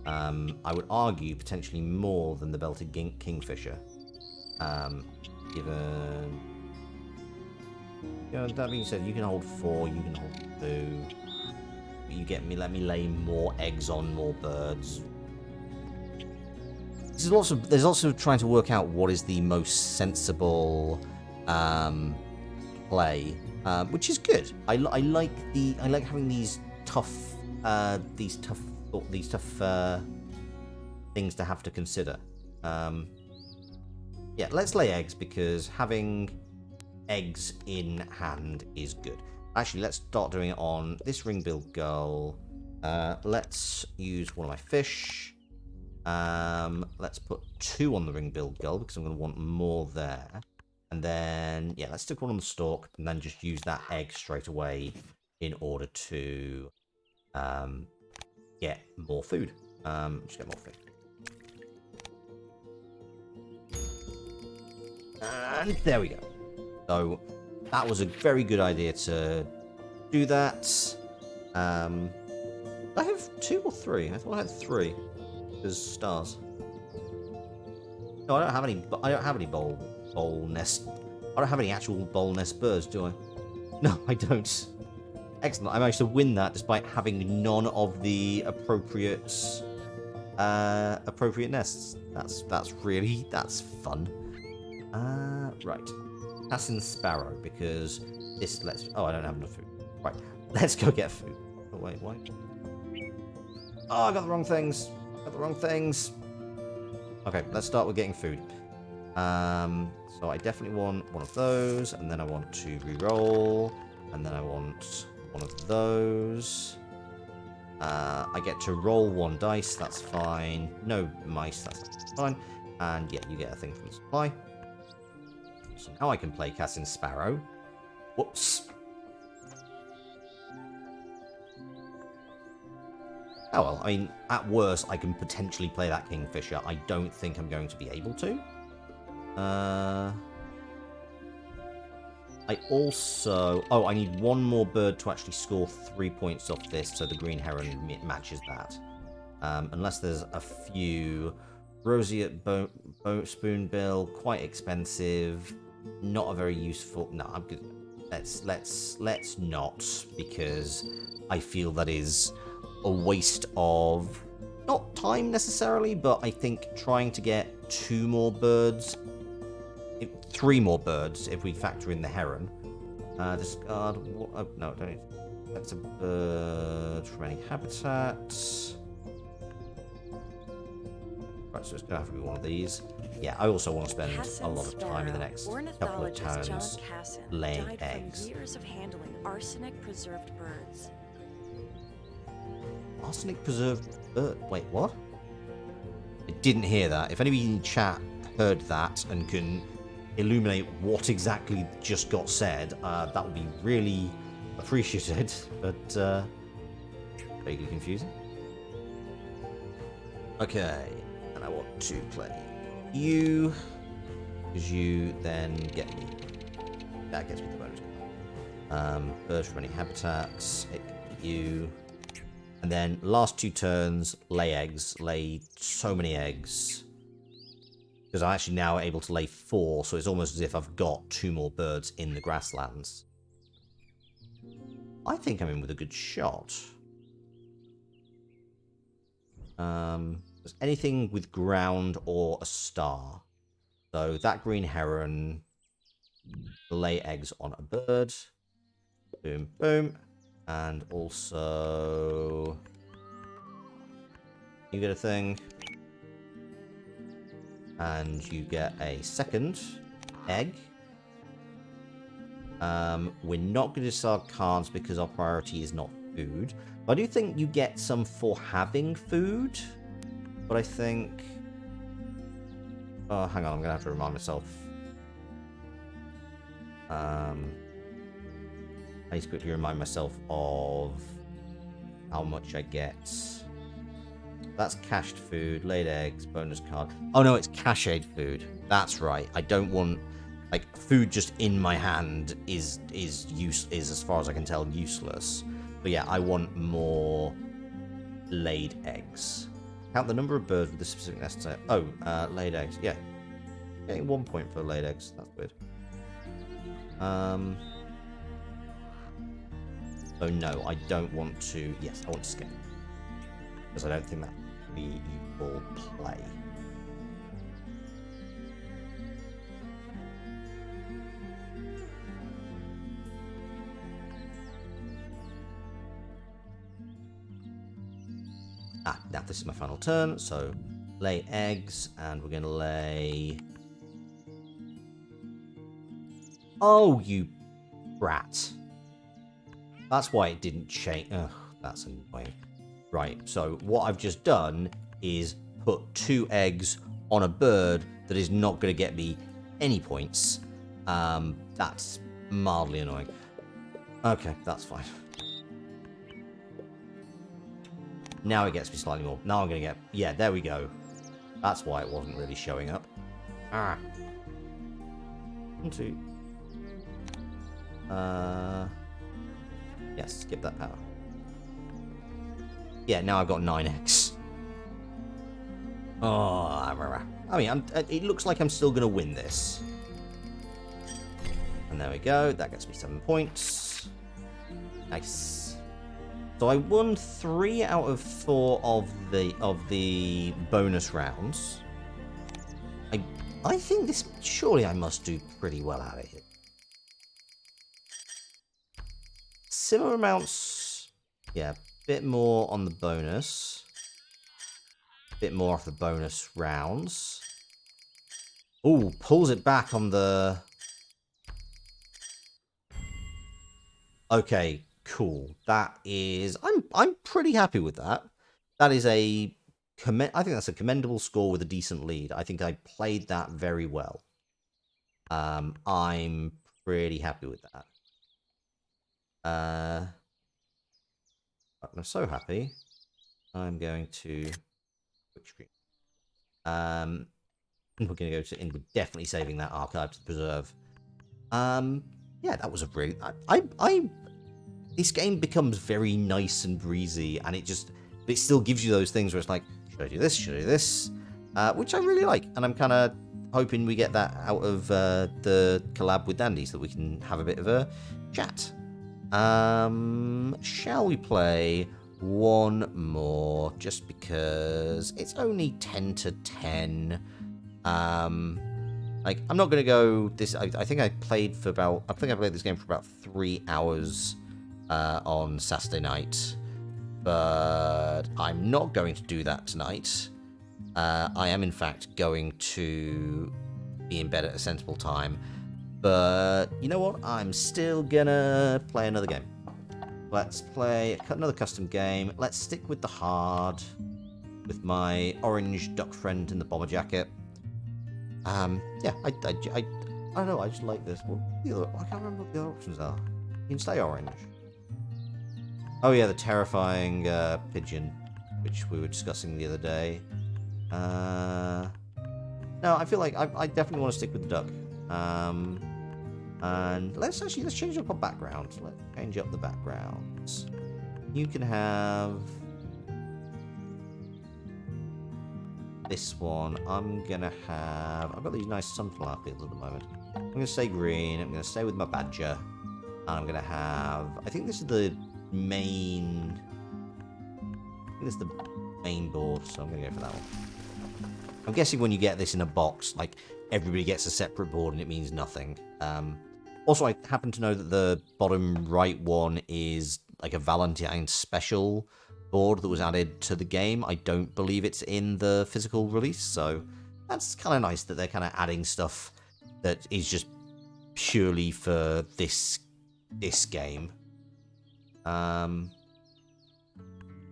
I would argue potentially more than the Belted Kingfisher. Given... You know, that being said, you can hold 4, you can hold 2. You get me, let me lay more eggs on more birds. There's also trying to work out what is the most sensible play, which is good. I like having these tough things to have to consider. Yeah, let's lay eggs because having eggs in hand is good. Actually, let's start doing it on this ring-billed gull. Let's use one of my fish. Let's put 2 on the ring-billed gull because I'm going to want more there. And then, yeah, let's stick 1 on the stalk and then just use that egg straight away in order to get more food. Just get more food. And there we go. So that was a very good idea to do that. I have 2 or 3. I thought I had 3. There's stars. No, I don't have any. I don't have any bowl nest. I don't have any actual bowl nest birds, do I? No, I don't. Excellent. I managed to win that despite having none of the appropriate nests. That's fun. Right. Cassin Sparrow, because this lets... Oh, I don't have enough food. Right, let's go get food. Oh, wait, why? Oh, I got the wrong things. Okay, let's start with getting food. So I definitely want one of those, and then I want to re-roll, and then I want one of those. I get to roll 1 dice, that's fine. No mice, that's fine. And yeah, you get a thing from the supply. So now I can play Cassin Sparrow. Whoops. Oh well, I mean, at worst, I can potentially play that Kingfisher. I don't think I'm going to be able to. I also... Oh, I need one more bird to actually score 3 points off this, so the green heron matches that. Unless there's a few... Roseate spoonbill, quite expensive, not a very useful... No, I'm good. Let's not, because I feel that is a waste of... Not time necessarily, but I think trying to get 2 more birds... 3 more birds, if we factor in the heron. Discard... Oh, no, don't need... That's a bird from any habitat. Right, so it's going to have to be one of these. Yeah, I also want to spend a lot of time in the next couple of turns laying eggs. From years of handling arsenic-preserved birds. Arsenic-preserved bird? Wait, what? I didn't hear that. If anybody in chat heard that and can illuminate what exactly just got said, that would be really appreciated, but vaguely confusing. Okay, and I want to play you, because you then get me. That gets me the bonus. Birds from any habitats, it can be you. And then last 2 turns, lay eggs, lay so many eggs. Because I'm actually now able to lay 4, so it's almost as if I've got 2 more birds in the grasslands. I think I'm in with a good shot. There's anything with ground or a star. So that green heron, lay eggs on a bird. Boom, boom. And also... You get a thing. And you get a second egg. We're not going to discard cards because our priority is not food. But I do think you get some for having food. But I think... Oh, hang on, I'm going to have to remind myself. I need to quickly remind myself of how much I get. That's cached food, laid eggs, bonus card. Oh no, it's cached food. That's right. I don't want... Like, food just in my hand is as far as I can tell, useless. But yeah, I want more laid eggs. Count the number of birds with the specific nest type. Oh, laid eggs. Yeah. Getting 1 point for laid eggs. That's weird. So no, I don't want to... Yes, I want to skip. Because I don't think that would be equal play. Now this is my final turn, so lay eggs, and we're going to lay... Oh, you brat. That's why it didn't change. Ugh, that's annoying. Right, so what I've just done is put 2 eggs on a bird that is not going to get me any points. That's mildly annoying. Okay, that's fine. Now it gets me slightly more. Now I'm going to get... Yeah, there we go. That's why it wasn't really showing up. Ah. 1, 2. Yes, skip that power. Yeah, now I've got 9 eggs. Oh, I mean, it looks like I'm still going to win this. And there we go. That gets me 7 points. Nice. So I won 3 out of 4 of the bonus rounds. I think this... Surely I must do pretty well out of it. Similar amounts... Yeah, a bit more on the bonus. A bit more off the bonus rounds. Oh, pulls it back on the... Okay, cool. That is... I'm pretty happy with that. That is a... I think that's a commendable score with a decent lead. I think I played that very well. I'm pretty happy with that. I'm so happy. I'm going to quick screen. We're going to go to... We're definitely saving that archive to the preserve. Yeah, that was a really... This game becomes very nice and breezy, and it still gives you those things where it's like, should I do this? Should I do this? Which I really like, and I'm kind of hoping we get that out of the collab with Dandy so that we can have a bit of a chat. Shall we play one more, just because it's only 10 to 10. Like, I'm not going to go this... I think I played this game for about 3 hours on Saturday night, but I'm not going to do that tonight. I am, in fact, going to be in bed at a sensible time, but you know what? I'm still gonna play another game. Let's play another custom game. Let's stick with the hard, with my orange duck friend in the bomber jacket. Yeah, I don't know, I just like this one. I can't remember what the other options are. You can stay orange. Oh yeah, the terrifying pigeon, which we were discussing the other day. No, I feel like I definitely want to stick with the duck. And let's change up our backgrounds. Let's change up the backgrounds. You can have this one. I've got these nice sunflower fields at the moment. I'm gonna stay green. I'm gonna stay with my badger. And I'm gonna have, I think this is the main board, so I'm gonna go for that one. I'm guessing when you get this in a box, like, everybody gets a separate board and it means nothing. Also, I happen to know that the bottom right one is like a Valentine's special board that was added to the game. I don't believe it's in the physical release, so that's kind of nice that they're kind of adding stuff that is just purely for this game.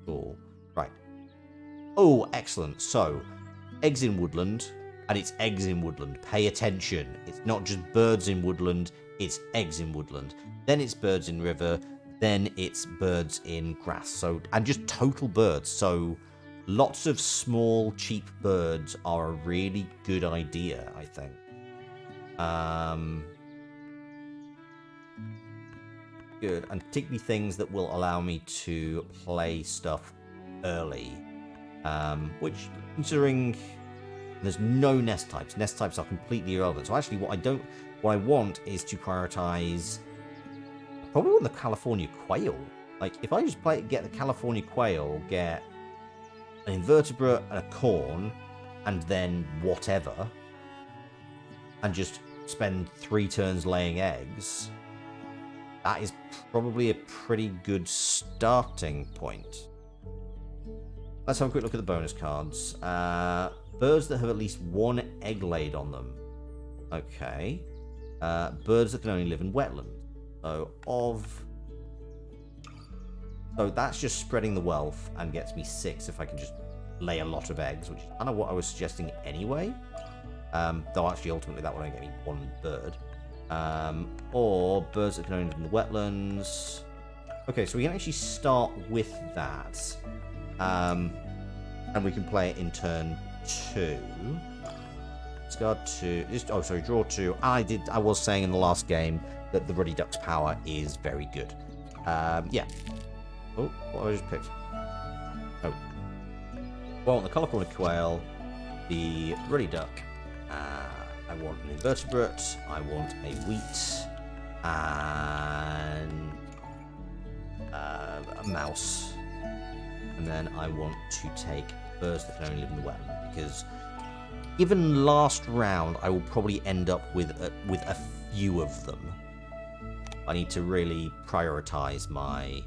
Cool. Right. Oh, excellent. So, eggs in woodland, and it's eggs in woodland. Pay attention. It's not just birds in woodland, it's eggs in woodland. Then it's birds in river, then it's birds in grass. So, and just total birds. So, lots of small, cheap birds are a really good idea, I think. Good, and particularly things that will allow me to play stuff early. Which, considering there's no nest types are completely irrelevant. So actually, what I want is to prioritize probably the California quail. Like, if I just get the California quail, get an invertebrate and a corn, and then whatever, and just spend 3 turns laying eggs, that is probably a pretty good starting point. Let's have a quick look at the bonus cards. Birds that have at least 1 egg laid on them. Okay. Birds that can only live in wetland. So that's just spreading the wealth and gets me 6 if I can just lay a lot of eggs, which is kind of what I was suggesting anyway. Though actually ultimately that would only get me 1 bird. Or birds that can only live in the wetlands. Okay, so we can actually start with that. And we can play it in turn 2. Discard 2. Draw 2. I was saying in the last game that the Ruddy Duck's power is very good. Yeah. Oh, what have I just picked? Oh. Well, the California quail, the Ruddy Duck. I want an invertebrate. I want a wheat. And a mouse. And then I want to take birds that can only live in the wetland, because given last round, I will probably end up with a few of them. I need to really prioritize my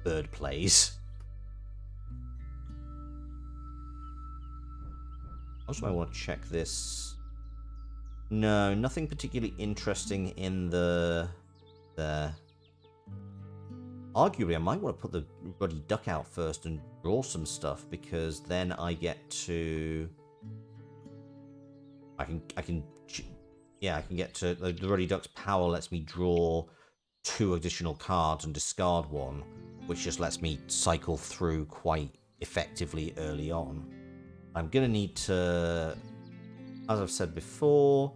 bird plays. Also, I want to check this. No, nothing particularly interesting in the there. Arguably, I might want to put the ruddy duck out first and draw some stuff, because then I get to. I can get to the ruddy duck's power lets me draw 2 additional cards and discard 1, which just lets me cycle through quite effectively early on. I'm gonna need to, as I've said before,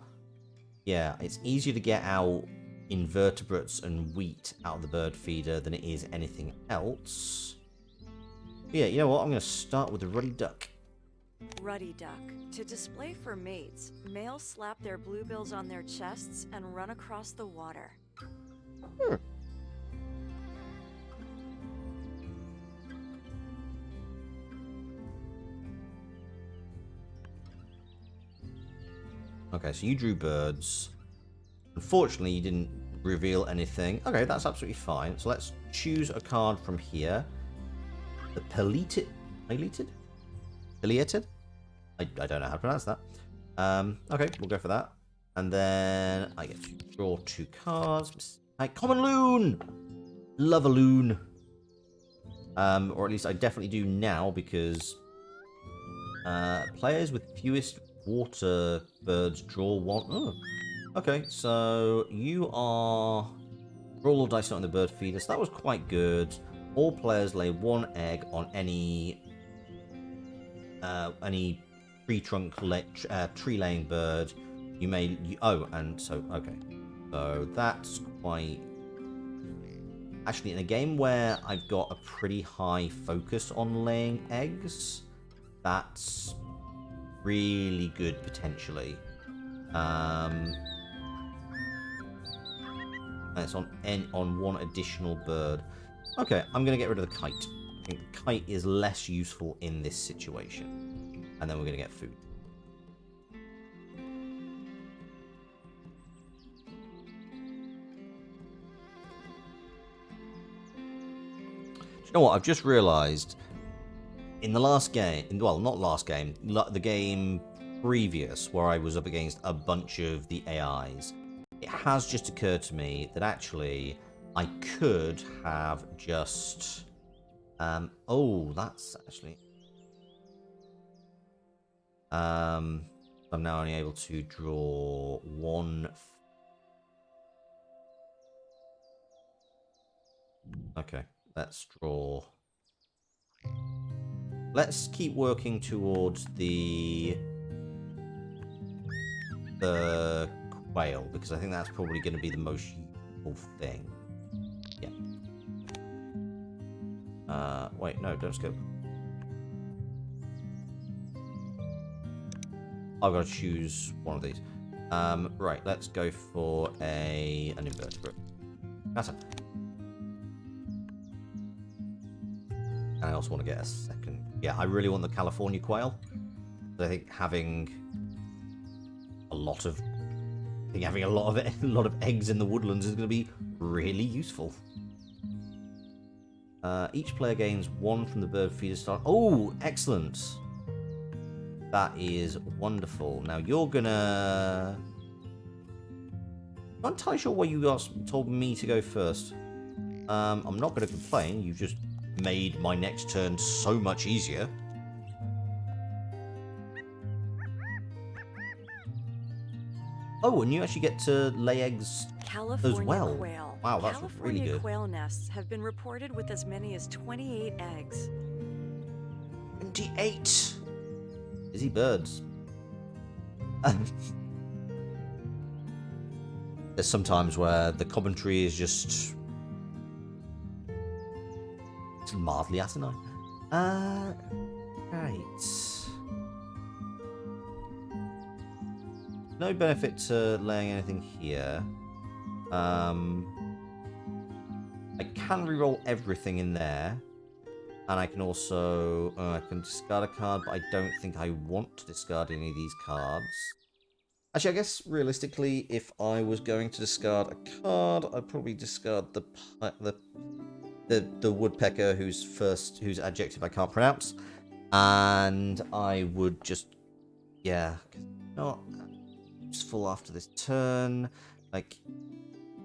yeah, it's easier to get out invertebrates and wheat out of the bird feeder than it is anything else. But yeah, you know what? I'm gonna start with the ruddy duck. Ruddy duck. To display for mates, males slap their bluebills on their chests and run across the water. Okay, so you drew birds. Unfortunately, you didn't reveal anything. Okay, that's absolutely fine. So let's choose a card from here. The Pileated? I don't know how to pronounce that. Okay, we'll go for that. And then I get to draw 2 cards. Common Loon! Love a loon. Or at least I definitely do now, because players with fewest water birds draw 1. Oh, okay, so you are roll all dice on the bird feeder. So that was quite good. All players lay 1 egg on any tree laying bird. You may and so okay, so that's quite. Actually, in a game where I've got a pretty high focus on laying eggs, that's really good potentially. And it's on 1 additional bird. Okay, I'm gonna get rid of the kite. I think the kite is less useful in this situation. And then we're gonna get food. Do you know what? I've just realised in the last game, well, not last game, the game previous, where I was up against a bunch of the AIs, it has just occurred to me that actually I could have just. Oh, that's actually. I'm now only able to draw 1. Okay, let's draw. Let's keep working towards the quail, because I think that's probably going to be the most useful thing. Yeah. Wait, no, don't skip. I've got to choose one of these. Right, let's go for an invertebrate. That's it. And I also want to get a second. Yeah, I really want the California quail. I think having a lot of a lot of eggs in the woodlands is going to be really useful. Each player gains 1 from the bird feeder start. Oh, excellent. That is wonderful. Now you're gonna. I'm not entirely sure why you guys told me to go first. I'm not going to complain. You've just made my next turn so much easier. Oh, and you actually get to lay eggs California as well. quail. Wow, that's California really good. Quail nests have been reported with as many as 28 eggs. 28! Busy birds. There's sometimes where the commentary is just mildly asinine. Right. No benefit to laying anything here. I can reroll everything in there. And I can also I can discard a card, but I don't think I want to discard any of these cards. Actually, I guess realistically, if I was going to discard a card, I'd probably discard the woodpecker whose adjective I can't pronounce, and I would just Yeah, not useful after this turn. Like,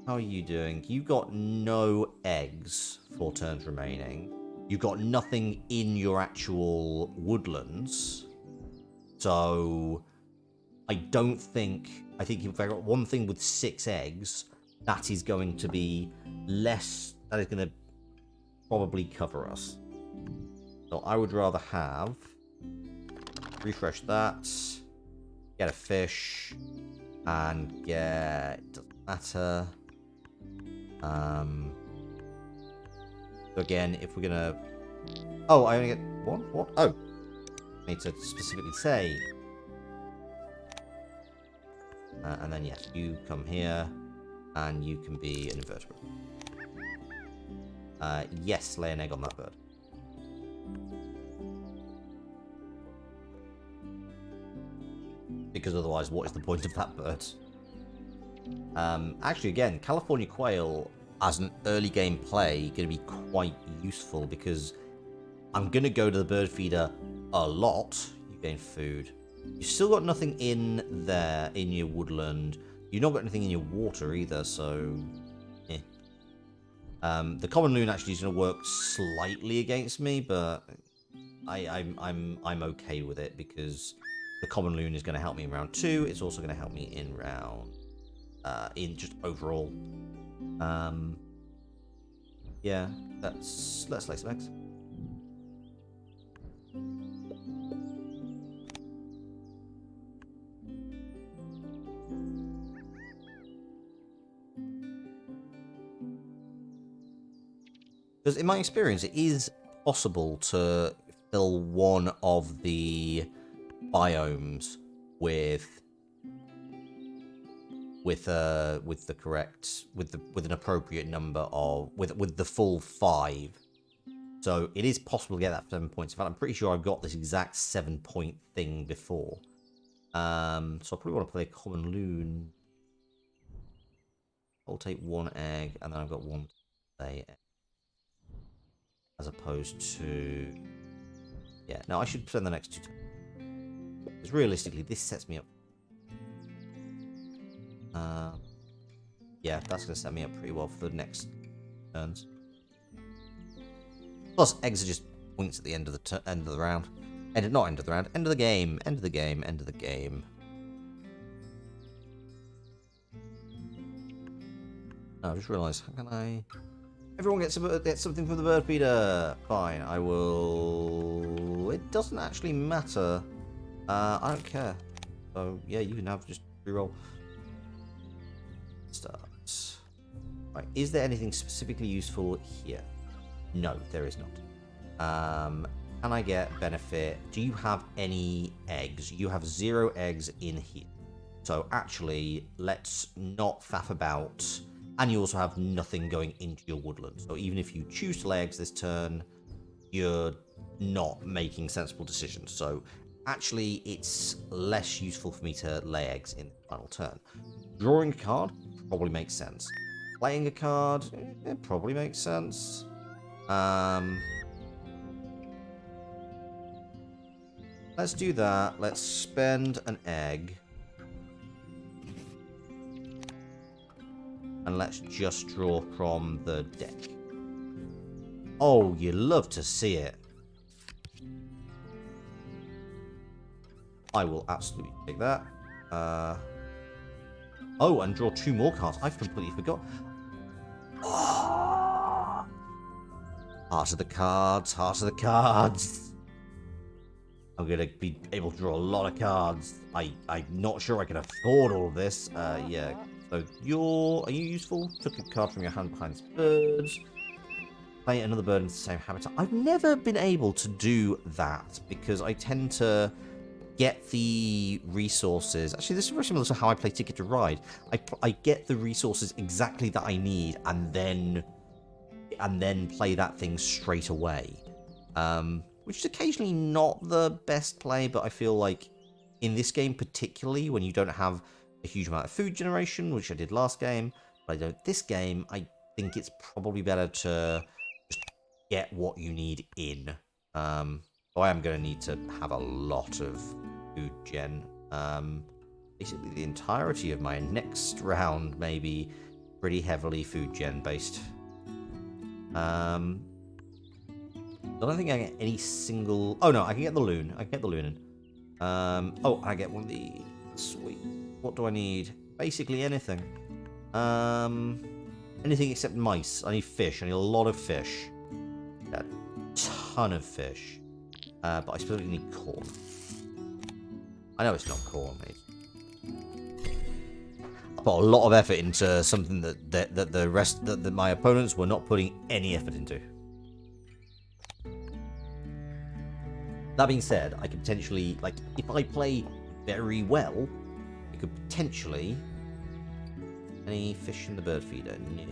how are you doing? You got no eggs, 4 turns remaining. You got nothing in your actual woodlands. So, I don't think... I think if I got one thing with 6 eggs, that is going to be less... That is going to probably cover us. So, I would rather have... Refresh that. Get a fish. And get... Doesn't matter. So again, if we're gonna... Oh, I only get one? What? Oh. I need to specifically say. And then, yes, you come here, and you can be an invertebrate. Yes, lay an egg on that bird. Because otherwise, what is the point of that bird? Actually, again, California quail as an early game play going to be quite useful because I'm going to go to the bird feeder a lot. You gain food. You've still got nothing in there in your woodland. You've not got anything in your water either, so... Eh. The common loon actually is going to work slightly against me, but I'm okay with it because the common loon is going to help me in round 2. It's also going to help me in round... in just overall. Yeah, let's lay some eggs. Because in my experience, it is possible to fill one of the biomes with an appropriate number of with the full 5. So it is possible to get that 7 points. In fact, I'm pretty sure I've got this exact 7-point thing before. So I probably want to play a common loon. I'll take 1 egg, and then I've got 1 lay egg. As opposed to... Yeah, no, I should spend the next 2 turns. Because realistically, this sets me up. Yeah, that's going to set me up pretty well for the next turns. Plus, eggs are just points at the end of the round. Not end of the round, end of the game, end of the game, end of the game. No, I just realised, how can I... Everyone gets something from the bird feeder. Fine, I will... It doesn't actually matter. I don't care. So, yeah, you can have just reroll. Start. Right, is there anything specifically useful here? No, there is not. Can I get benefit? Do you have any eggs? You have 0 eggs in here. So actually, let's not faff about. And you also have nothing going into your woodland. So even if you choose to lay eggs this turn, you're not making sensible decisions. So actually, it's less useful for me to lay eggs in the final turn. Drawing a card probably makes sense. Playing a card, it probably makes sense. Let's do that. Let's spend an egg. And let's just draw from the deck. Oh, you love to see it. I will absolutely take that. Oh, and draw 2 more cards. I've completely forgot. Oh. Heart of the cards, heart of the cards. I'm going to be able to draw a lot of cards. I'm not sure I can afford all of this. Yeah. So are you useful? Took a card from your hand behind this bird. Play another bird in the same habitat. I've never been able to do that because I tend to get the resources. Actually, this is very similar to how I play Ticket to Ride. I get the resources exactly that I need and then play that thing straight away. Which is occasionally not the best play, but I feel like in this game particularly, when you don't have a huge amount of food generation, which I did last game, but I don't this game, I think it's probably better to just get what you need in. So I am going to need to have a lot of food gen. Basically the entirety of my next round may be pretty heavily food gen based. I don't think I get any single... Oh no, I can get the loon. I can get the loon in. Oh, I get one of the... Sweet. What do I need? Basically anything. Anything except mice. I need fish. I need a lot of fish. A ton of fish. But I suppose we need corn. I know it's not corn, mate. I put a lot of effort into something that my opponents were not putting any effort into. That being said, I could potentially, like, if I play very well, I could potentially... Any fish in the bird feeder? No.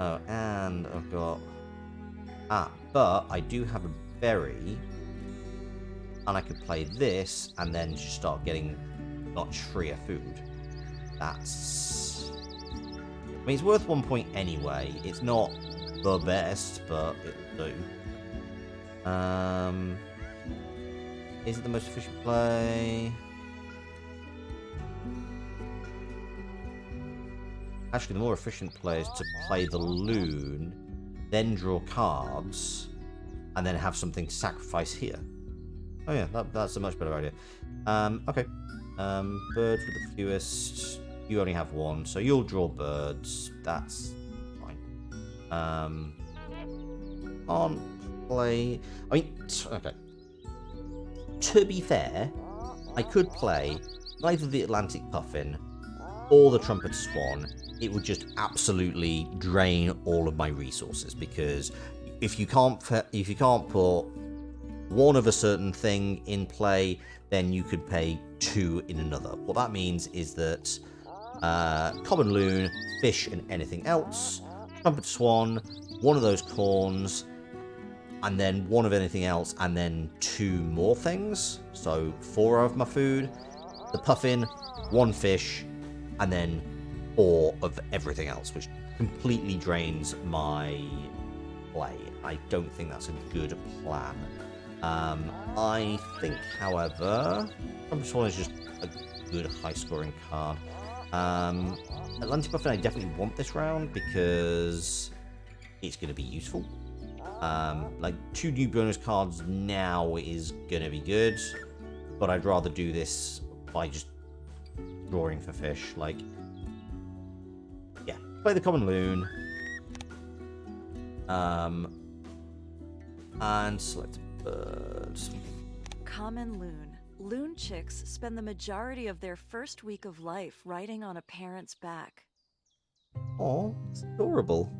Oh, and I've got... but I do have a berry, and I could play this, and then just start getting much freer food. That's... I mean, it's worth 1 point anyway. It's not the best, but it'll do. Is it the most efficient play? Actually, the more efficient play is to play the loon, then draw cards, and then have something to sacrifice here. Oh yeah, that's a much better idea. Okay. Birds with the fewest. You only have one, so you'll draw birds. That's fine. On play. I mean, okay. To be fair, I could play either the Atlantic Puffin or the Trumpet Swan. It would just absolutely drain all of my resources, because if you can't put one of a certain thing in play, then you could pay two in another. What that means is that common loon, fish, and anything else, Trumpet Swan, one of those corns, and then one of anything else, and then two more things. So 4 of my food, the puffin, 1 fish, and then 4 of everything else, which completely drains my play. I don't think that's a good plan. I think, however, Trumpet Swan is just a good high-scoring card. Atlantic Puffin, I definitely want this round because it's going to be useful. Like 2 new bonus cards now is going to be good, but I'd rather do this by just drawing for fish. Like, yeah, play the common loon, and select birds. Common loon. Loon chicks spend the majority of their first week of life riding on a parent's back. Oh, it's adorable.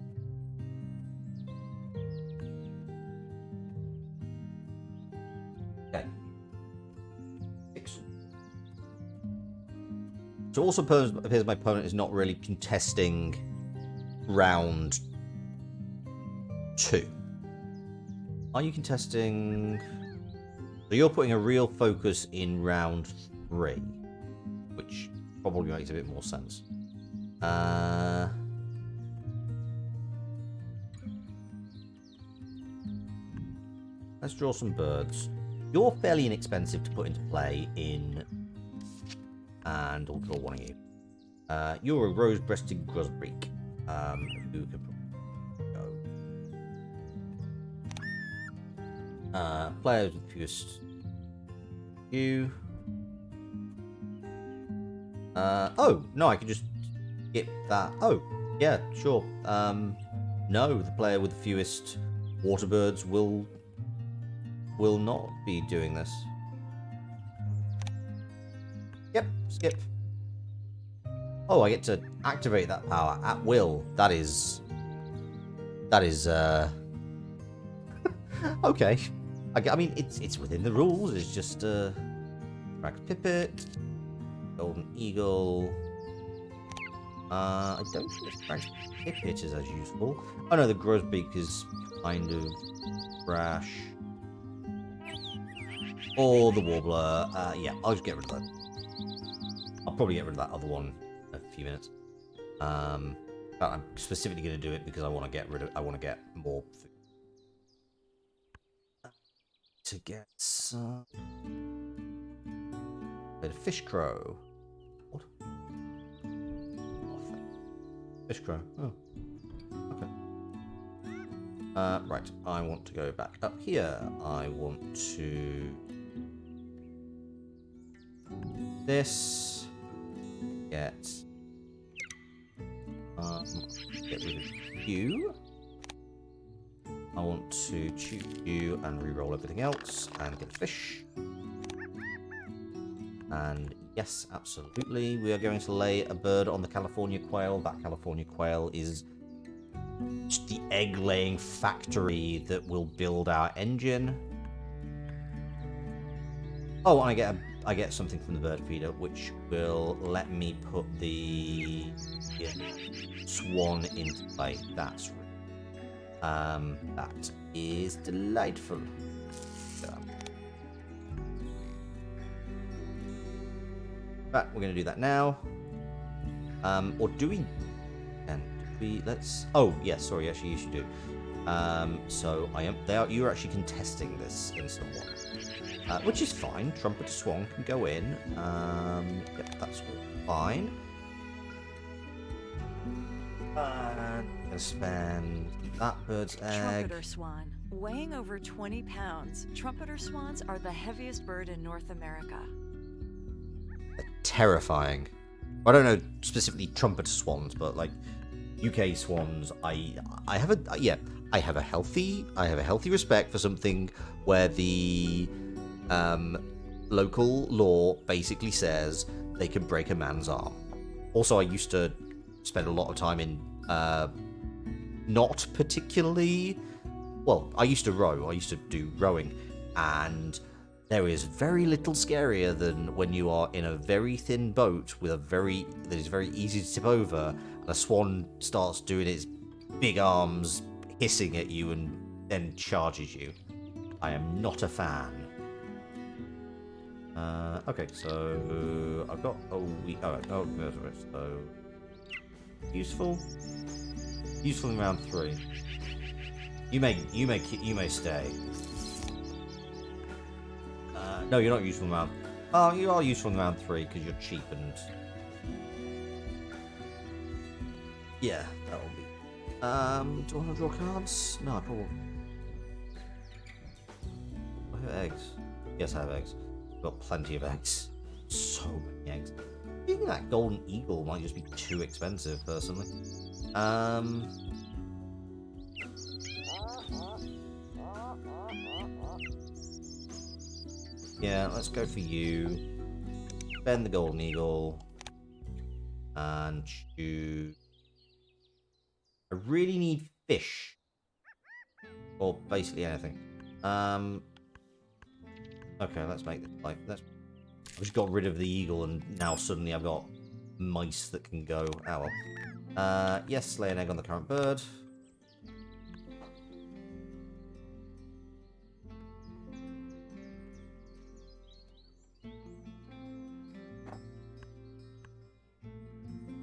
Okay. 6. So also appears my opponent is not really contesting round 2. Are you contesting... So you're putting a real focus in round 3, which probably makes a bit more sense. Let's draw some birds. You're fairly inexpensive to put into play in... And I'll draw one of you. You're a rose-breasted grosbeak. Who could go? Players with fewest. You. Oh, no, I can just skip that. Oh, yeah, sure. No, the player with the fewest water birds will not be doing this. Yep, skip. Oh, I get to activate that power at will. That is okay. I mean, it's within the rules. It's just Rax Pipit, Golden Eagle. I don't think Rax Pipit is as useful. Oh no, the Grosbeak is kind of trash. Or the Warbler. Yeah, I'll just get rid of that. I'll probably get rid of that other one in a few minutes. But I'm specifically going to do it because I want to get more food. to get some... Bit of fish crow. What? Fish crow. Oh. Okay. Right. I want to go back up here. I want to... This. Get rid of you. I want to choose you and re-roll everything else and get a fish. And yes, absolutely, we are going to lay a bird on the California quail. That California quail is just the egg-laying factory that will build our engine. Oh, and I get something from the bird feeder, which will let me put the swan into play. That's right. That is delightful. Right, we're going to do that now. Or do we? And let's. Oh, yes. Sorry. Actually, you should do. So I am. You're actually contesting this in some way, which is fine. Trumpeter Swan can go in. Yep, that's all fine. I'm gonna spend that bird's egg. Trumpeter swan. Weighing over 20 pounds, trumpeter swans are the heaviest bird in North America. They're terrifying. I don't know specifically trumpeter swans, but like UK swans, I have a healthy respect for something where the local law basically says they can break a man's arm. Also, I used to spend a lot of time in not particularly well, I used to row. I used to do rowing, and there is very little scarier than when you are in a very thin boat with that is very easy to tip over, and a swan starts doing its big arms hissing at you and then charges you. I am not a fan. Okay, so I've got so useful in round 3. You may stay. No, you're not useful in round. Oh, you are useful in round 3 because you're cheap and. Yeah, that will be. Do I want to draw cards? No, I probably. I have eggs. Yes, I have eggs. I've got plenty of eggs. So many eggs. I think that golden eagle might just be too expensive, personally. Yeah, let's go for you. Spend the golden eagle. And choose. I really need fish. Or basically anything. Okay, let's make this like I've just got rid of the eagle and now suddenly I've got mice that can go. Oh well. Yes, lay an egg on the current bird.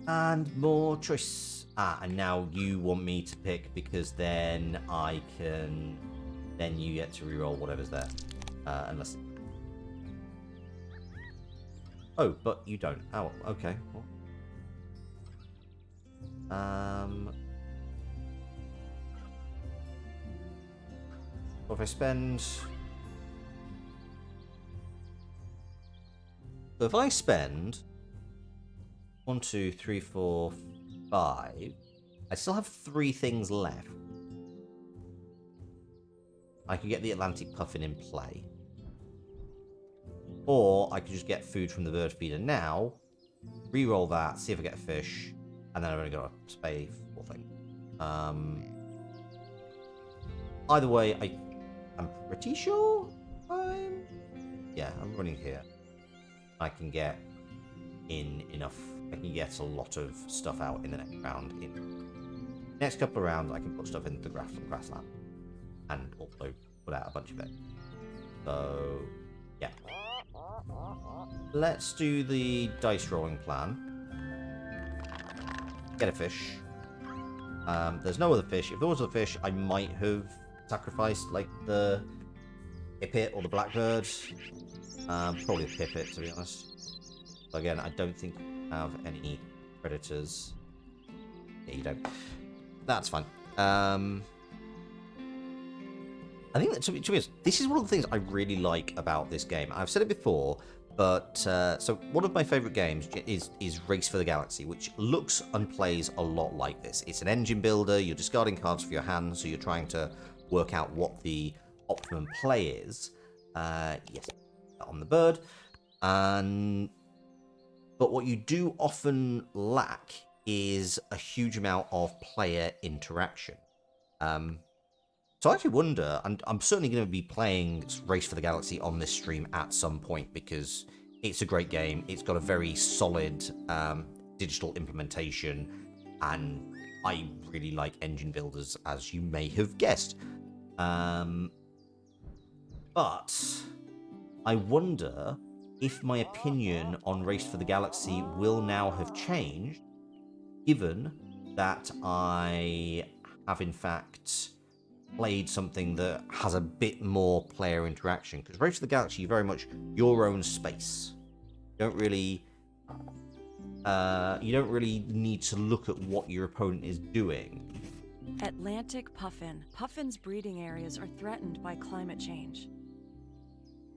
And more choice. And now you want me to pick because then I can. Then you get to reroll whatever's there. Unless. Oh, but you don't. Oh, okay. What if I spend. So if I spend 1, 2, 3, 4, 5. I still have 3 things left. I could get the Atlantic Puffin in play. Or I could just get food from the bird feeder now, re-roll that, see if I get a fish, and then I've only got a spay or thing. Either way, I'm pretty sure I'm running here. I can get in enough. I can get a lot of stuff out in the next round. In the next couple of rounds, I can put stuff into the grassland, and also put out a bunch of it. So, yeah. Let's do the dice rolling plan. Get a fish. There's no other fish. If there was a fish, I might have sacrificed like the pipit or the blackbird. Probably a pipit, to be honest. But again, I don't think you have any predators. Yeah, you don't. That's fine. I think that, to be honest, this is one of the things I really like about this game. I've said it before, but so one of my favorite games is Race for the Galaxy, which looks and plays a lot like this. It's an engine builder. You're discarding cards for your hand, so you're trying to work out what the optimum play is. Yes, on the bird. But what you do often lack is a huge amount of player interaction. So I actually wonder, I'm certainly going to be playing Race for the Galaxy on this stream at some point because it's a great game. It's got a very solid digital implementation, and I really like engine builders, as you may have guessed. But I wonder if my opinion on Race for the Galaxy will now have changed, given that I have in fact played something that has a bit more player interaction. Because Race for the Galaxy, you're very much your own space. You don't really need to look at what your opponent is doing. Atlantic puffin. Puffin's breeding areas are threatened by climate change.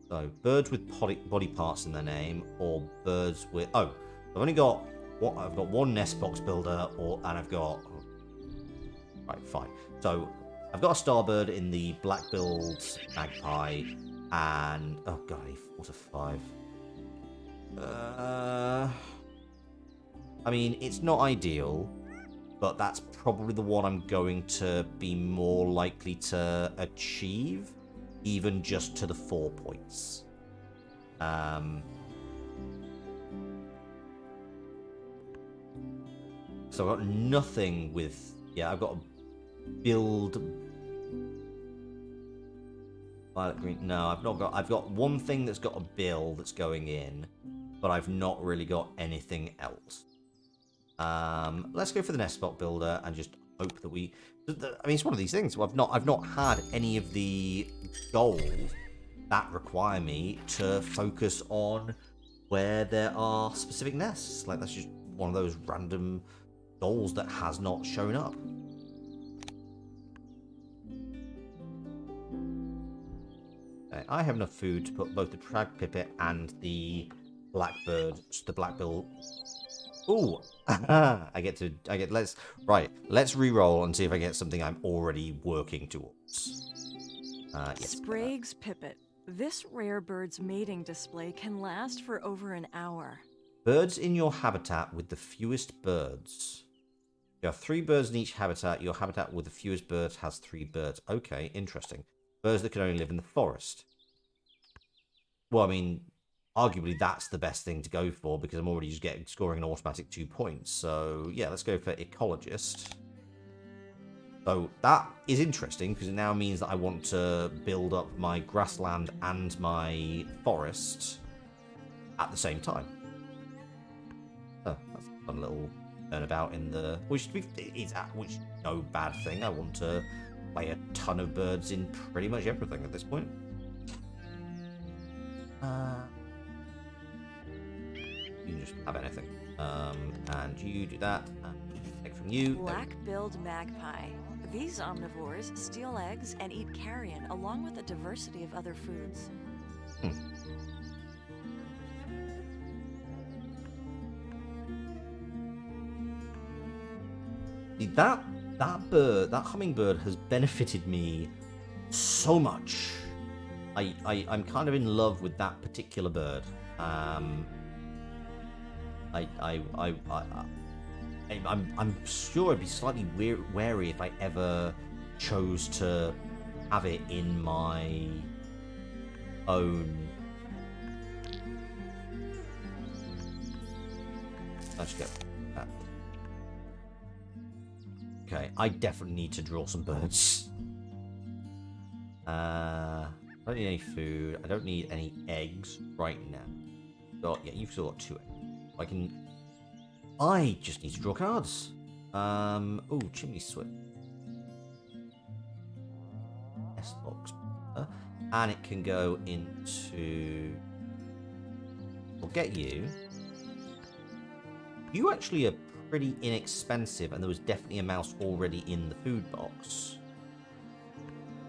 So birds with body parts in their name, or birds with I've only got I've got one nest box builder, and I've got right, fine. So I've got a starbird in the black-billed magpie, and oh god, I need 4 to 5. I mean, it's not ideal, but that's probably the one I'm going to be more likely to achieve, even just to the 4 points. So I've got nothing with I've got a build violet green. No, I've not got. I've got one thing that's got a bill that's going in, but I've not really got anything else. Let's go for the nest spot builder and just hope that we. I mean, it's one of these things. I've not had any of the goals that require me to focus on where there are specific nests. Like that's just one of those random goals that has not shown up. I have enough food to put both the trag pipit and the blackbird, the blackbill. Ooh, let's re-roll and see if I get something I'm already working towards. Yes. Sprague's pipit. This rare bird's mating display can last for over an hour. Birds in your habitat with the fewest birds. You have 3 birds in each habitat. Your habitat with the fewest birds has 3 birds. Okay, interesting. Birds that can only live in the forest. Well, I mean, arguably that's the best thing to go for because I'm already just scoring an automatic 2 points. So yeah, let's go for ecologist. So that is interesting because it now means that I want to build up my grassland and my forest at the same time. Oh, that's a fun little turnabout in the which is no bad thing. I want to play a ton of birds in pretty much everything at this point. You can just have anything. And you do that, and take from you. Black-billed magpie. These omnivores steal eggs and eat carrion, along with a diversity of other foods. See, that hummingbird has benefited me so much. I'm kind of in love with that particular bird. I'm sure I'd be slightly wary if I ever chose to have it in my own. Let's get that. Okay, I definitely need to draw some birds. I don't need any food. I don't need any eggs right now. You've still got 2 eggs. I just need to draw cards. Oh, chimney swift. S box. And it can go into... We'll get you. You actually are pretty inexpensive, and there was definitely a mouse already in the food box.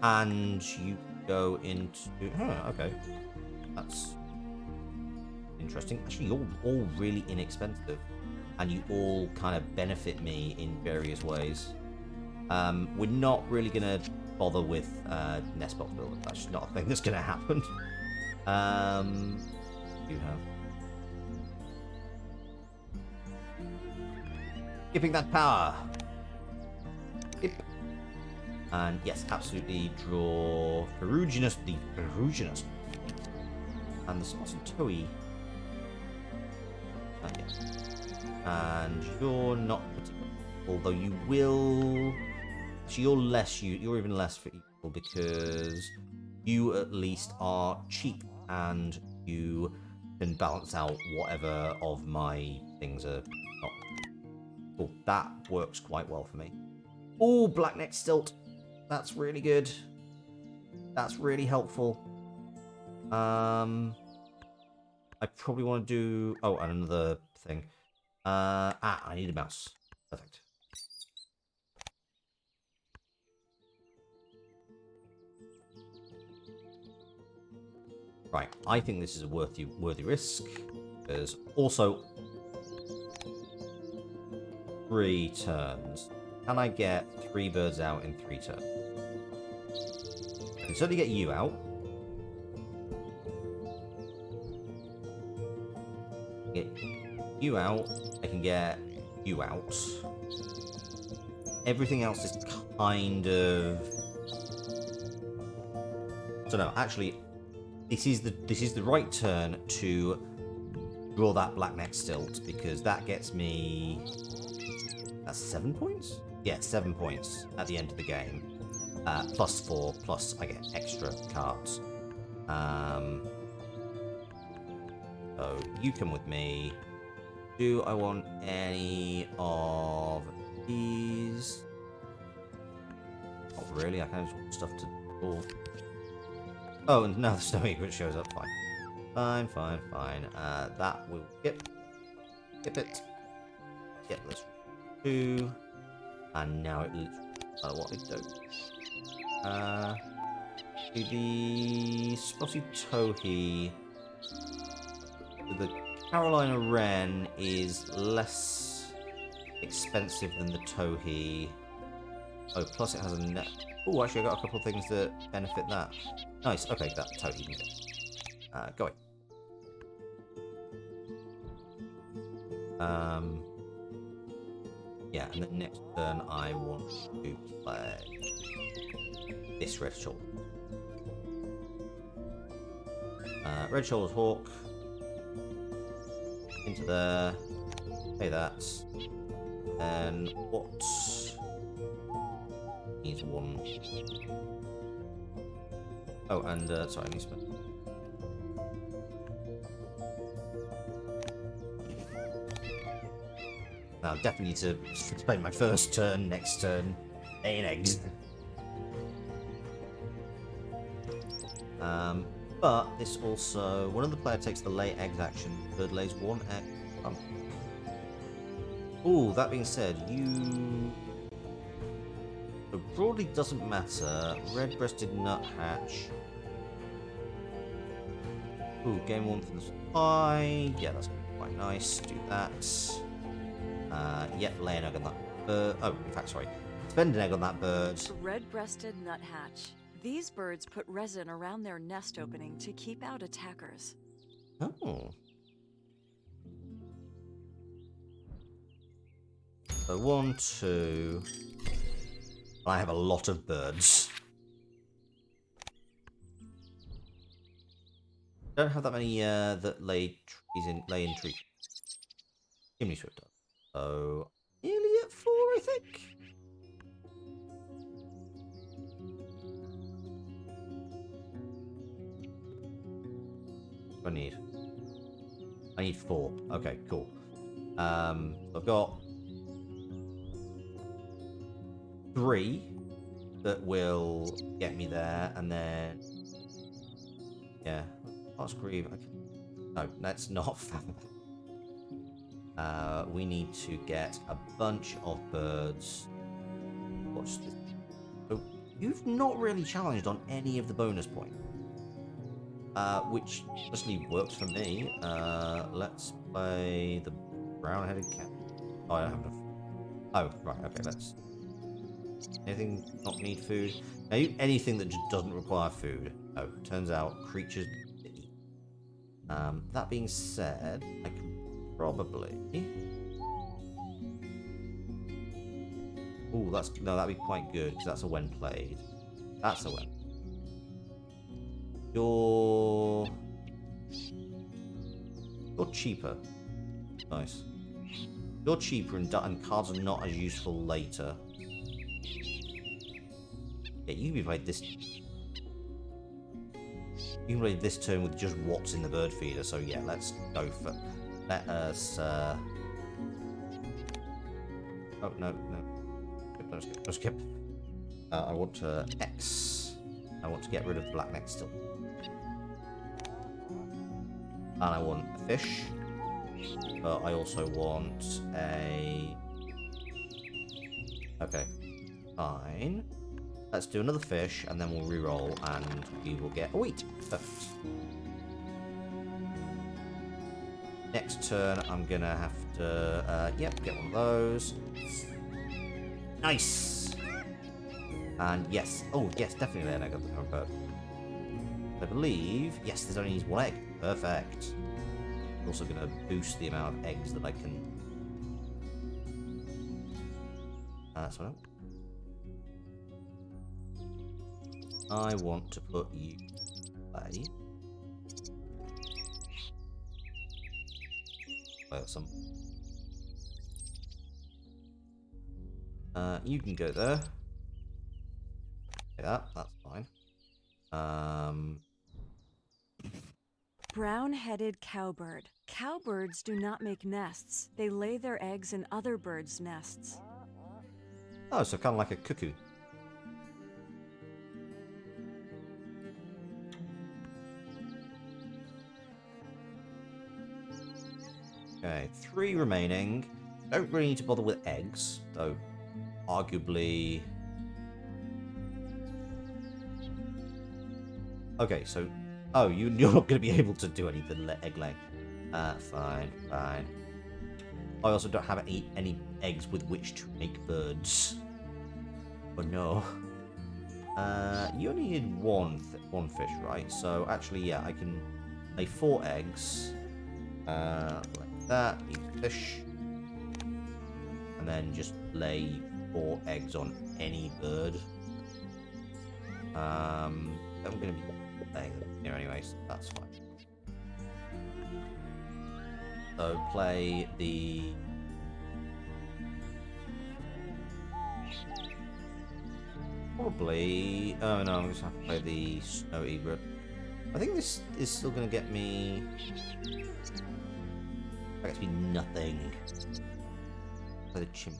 And you go into... Oh, okay. That's interesting. Actually, you're all really inexpensive. And you all kind of benefit me in various ways. We're not really going to bother with nest box builder. That's just not a thing that's going to happen. You have... Giving that power. Yep. And yes, absolutely draw Ferruginous, the Ferruginous. And the Spotted Toey. Yes. And you're not particular, although you will... Actually, you're even less for equal because you at least are cheap and you can balance out whatever of my things are not. Oh, that works quite well for me. Oh, Blackneck Stilt. That's really good. That's really helpful. I probably want to do... Oh, and another thing. I need a mouse. Perfect. Right, I think this is a worthy risk. There's also 3 turns. Can I get 3 birds out in 3 turns? I can certainly get you out. Get you out. I can get you out. Everything else is kind of... So no, actually, this is the right turn to draw that Blackneck Stilt because that gets me... That's 7 points? Yeah, 7 points at the end of the game. Plus 4, plus I get extra cards. So you come with me. Do I want any of these? Not really, I kind of just want stuff to draw. Oh, and now the snow egret shows up. Fine. Fine. That will skip it. Get this 2. And now it literally... what it do? Do the Spotty Towhee... The Carolina Wren is less expensive than the Towhee. Oh, plus it has a net... Oh, actually I got a couple of things that benefit that. Nice, okay, that Towhee can go. Going. Yeah, and the next turn I want to play this Red Shoulder. Red Shoulder's Hawk. Into there. Pay that. And what needs 1? Oh, and sorry, I need to spend. Now, definitely need to spend my first turn, next turn, laying eggs. But this also, one of the player takes the lay eggs action, bird lays 1 egg. Ooh, that being said, you... So broadly doesn't matter. Red-breasted nuthatch. Ooh, gain 1 from the supply. Yeah, that's quite nice. Do that. Yep, lay an egg on that bird. Oh, in fact, sorry. Spend an egg on that bird. Red-breasted nuthatch. These birds put resin around their nest opening to keep out attackers. Oh. So 1, 2. I have a lot of birds. Don't have that many that lay in trees. Chimney swift does. So nearly at 4, I think. What do I need? I need 4. Okay, cool. I've got 3 that will get me there, and then Yeah. Last grieve. No, that's not. We need to get a bunch of birds. What's this? So you've not really challenged on any of the bonus points. Which honestly works for me. Let's play the brown-headed cat. Oh, I don't have enough. Oh, right, okay, let's... Anything not need food? Now, anything that just doesn't require food. Oh, turns out creatures to eat. That being said, I can probably... Ooh, that's... No, that'd be quite good, because that's a when played. That's a when. You're cheaper. Nice. You're cheaper and cards are not as useful later. Yeah, you can be played this. You can play this turn with just what's in the bird feeder. So yeah, let's go for. Let us. Oh no. No skip. I want to X. I want to get rid of blackneck still. And I want a fish. But I also want a... Okay. Fine. Let's do another fish, and then we'll re-roll, and we will get a wheat. Perfect. Next turn, I'm gonna have to... yep, get one of those. Nice! And yes. Oh, yes, definitely an egg of the current bird. I believe... Yes, there's only one egg. Perfect. I'm also going to boost the amount of eggs that I can... So I want to put you play. Some. You can go there. Okay, that's fine. Brown-headed cowbird. Cowbirds do not make nests. They lay their eggs in other birds' nests. Oh, so kind of like a cuckoo. Okay, 3 remaining. Don't really need to bother with eggs, though arguably... Okay, so... Oh, you're not going to be able to do anything egg laying. Fine. I also don't have any eggs with which to make birds. Oh no. You only need one fish, right? So actually, yeah, I can lay 4 eggs. Like that, eat fish. And then just lay 4 eggs on any bird. I'm going to be laying them here anyway, so that's fine. So play the... Probably... Oh no, I'm just going to have to play the snow egret. I think this is still going to get me... That gets me nothing. Play the chimp.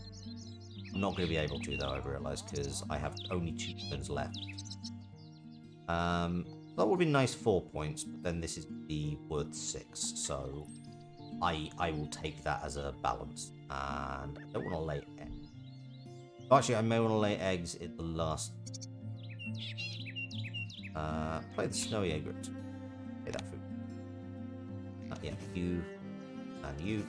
I'm not going to be able to though, I've realised, because I have only 2 turns left. That would be nice 4 points, but then this is be worth 6, so I will take that as a balance. And I don't want to lay eggs. Actually, I may want to lay eggs in the last. Play the snowy egret. Pay that food. Yeah, you and you.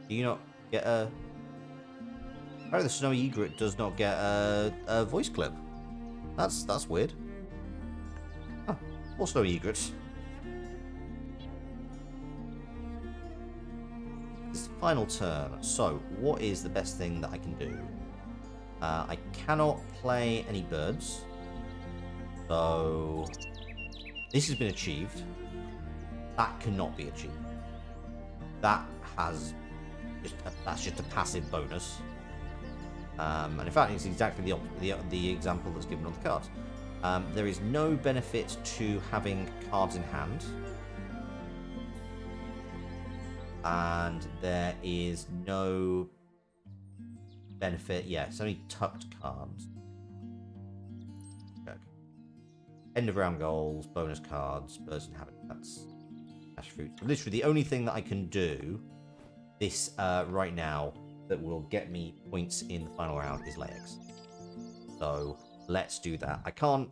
Do you not get a? Oh, the snowy egret does not get a voice clip. That's weird. Oh, more snowy egrets. This is the final turn. So, what is the best thing that I can do? I cannot play any birds. So, this has been achieved. That cannot be achieved. That's just a passive bonus. And in fact, it's exactly the example that's given on the cards. There is no benefit to having cards in hand. And there is no benefit... Yeah, it's only tucked cards. end of round goals, bonus cards, birds and habitats, cash fruits. Literally, the only thing that I can do this right now that will get me points in the final round is lay eggs. So let's do that. I can't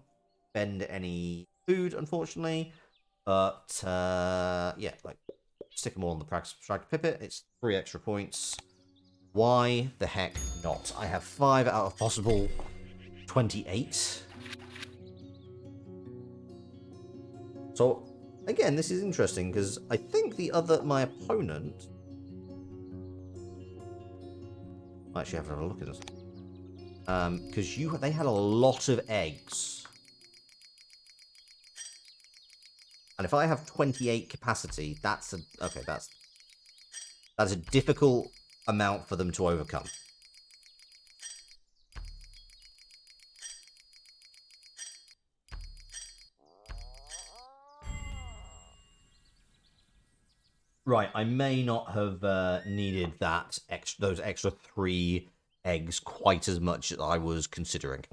spend any food, unfortunately, but yeah, like stick them all on the practice striker pipit. It's 3 extra points. Why the heck not? I have 5 out of possible 28. So again, this is interesting because I think my opponent. I actually have to have a look at this. Because they had a lot of eggs. And if I have 28 capacity, that's a difficult amount for them to overcome. Right, I may not have needed those extra 3 eggs quite as much as I was considering.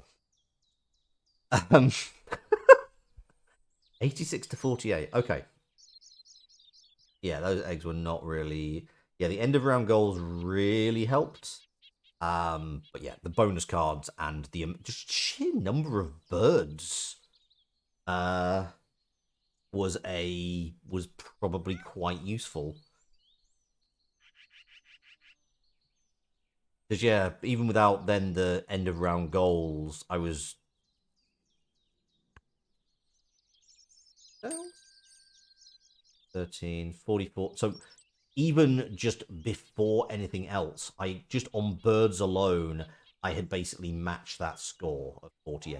86 to 48. Okay. Yeah, those eggs were not really. Yeah, the end of round goals really helped. But yeah, the bonus cards and the just sheer number of birds was probably quite useful. Because yeah, even without then the end of round goals, I was 13, 44. So even just before anything else, I just on birds alone, I had basically matched that score of 48.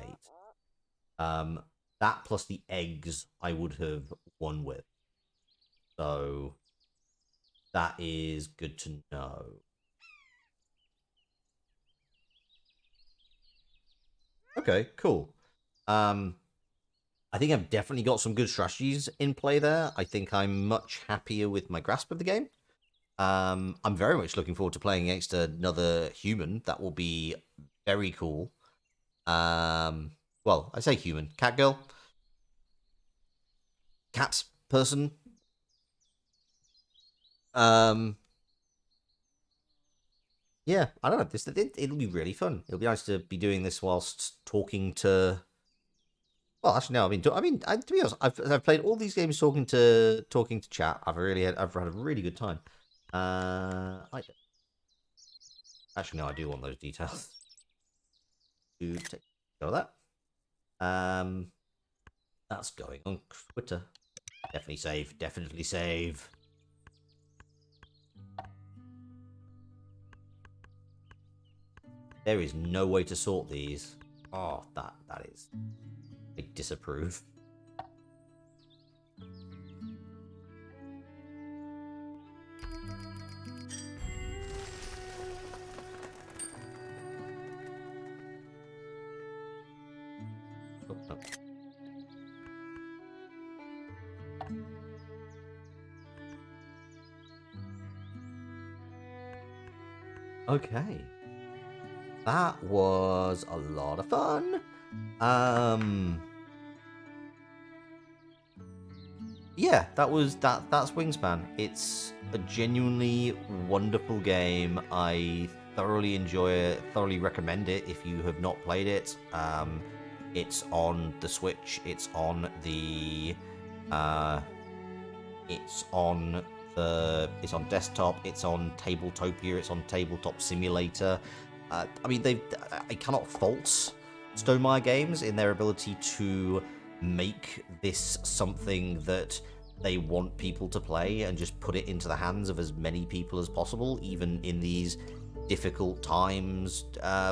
That plus the eggs I would have won with. So that is good to know. Okay, cool. I think I've definitely got some good strategies in play there. I think I'm much happier with my grasp of the game. I'm very much looking forward to playing against another human. That will be very cool. Well, I say human. Cat girl? Cat person? Yeah, I don't know. It'll be really fun. It'll be nice to be doing this whilst talking to. Well, actually, no. To be honest, I've played all these games talking to chat. I've had a really good time. Actually, no, I do want those details. To take care of that. That's going on Twitter. Definitely save. Definitely save. There is no way to sort these. Oh, that is. I disapprove. Oh, no. Okay. That was a lot of fun. Yeah, that's Wingspan. It's a genuinely wonderful game. I thoroughly enjoy it, thoroughly recommend it if you have not played it. It's on the Switch, it's on desktop, it's on Tabletopia, it's on Tabletop Simulator. I cannot fault Stonemaier Games in their ability to make this something that they want people to play and just put it into the hands of as many people as possible, even in these difficult times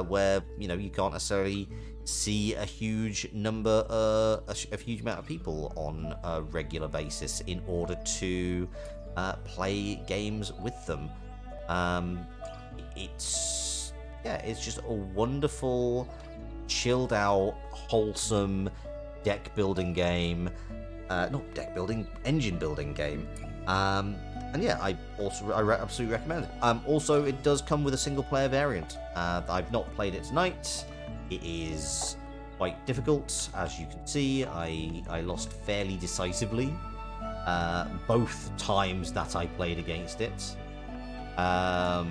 where you can't necessarily see a huge amount of people on a regular basis in order to play games with them. It's just a wonderful, chilled out, wholesome deck building game. Not deck building, engine building game. And yeah, I absolutely recommend it. Also, it does come with a single player variant. I've not played it tonight. It is quite difficult. As you can see, I lost fairly decisively both times that I played against it. I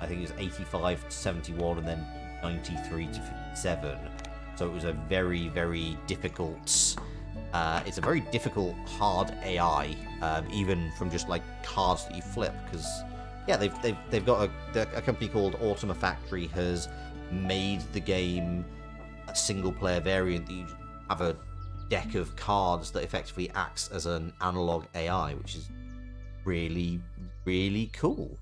think it was 85 to 71 and then 93 to 57. So it was a very, very difficult... it's a very difficult, hard AI, even from just like cards that you flip, because yeah, they've got a company called Ultima Factory has made the game a single player variant that you have a deck of cards that effectively acts as an analog AI, which is really, really cool.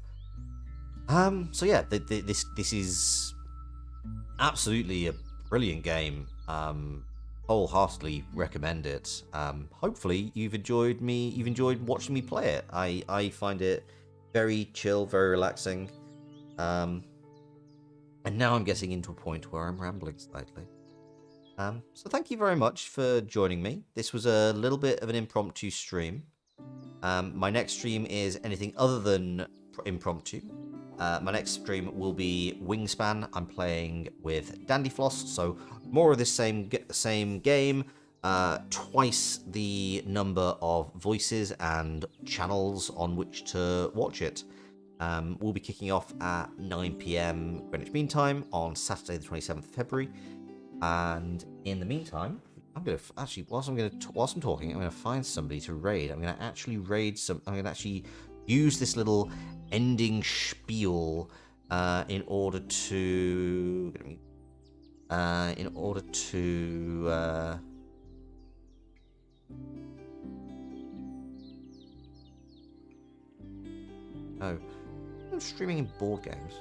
So yeah, this is absolutely a brilliant game. Wholeheartedly recommend it. Hopefully you've enjoyed watching me play it. I find it very chill, very relaxing. And now I'm getting into a point where I'm rambling slightly. So thank you very much for joining me. This was a little bit of an impromptu stream. My next stream is anything other than impromptu. My next stream will be Wingspan. I'm playing with Dandyfloss, so more of this same game, twice the number of voices and channels on which to watch it. We'll be kicking off at 9 PM Greenwich Mean Time on Saturday the 27th of February. And in the meantime, I'm gonna actually whilst I'm talking, I'm gonna find somebody to raid. I'm gonna actually use this little ending spiel in order to I'm streaming in board games.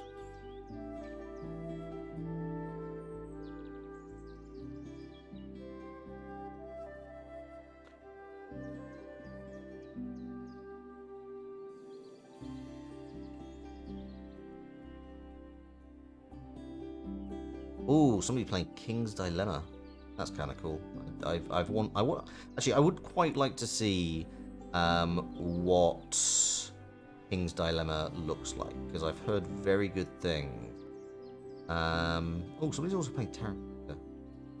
Ooh, somebody playing King's Dilemma. That's kind of cool. I would quite like to see what King's Dilemma looks like, because I've heard very good things. Oh, somebody's also playing Terra. There's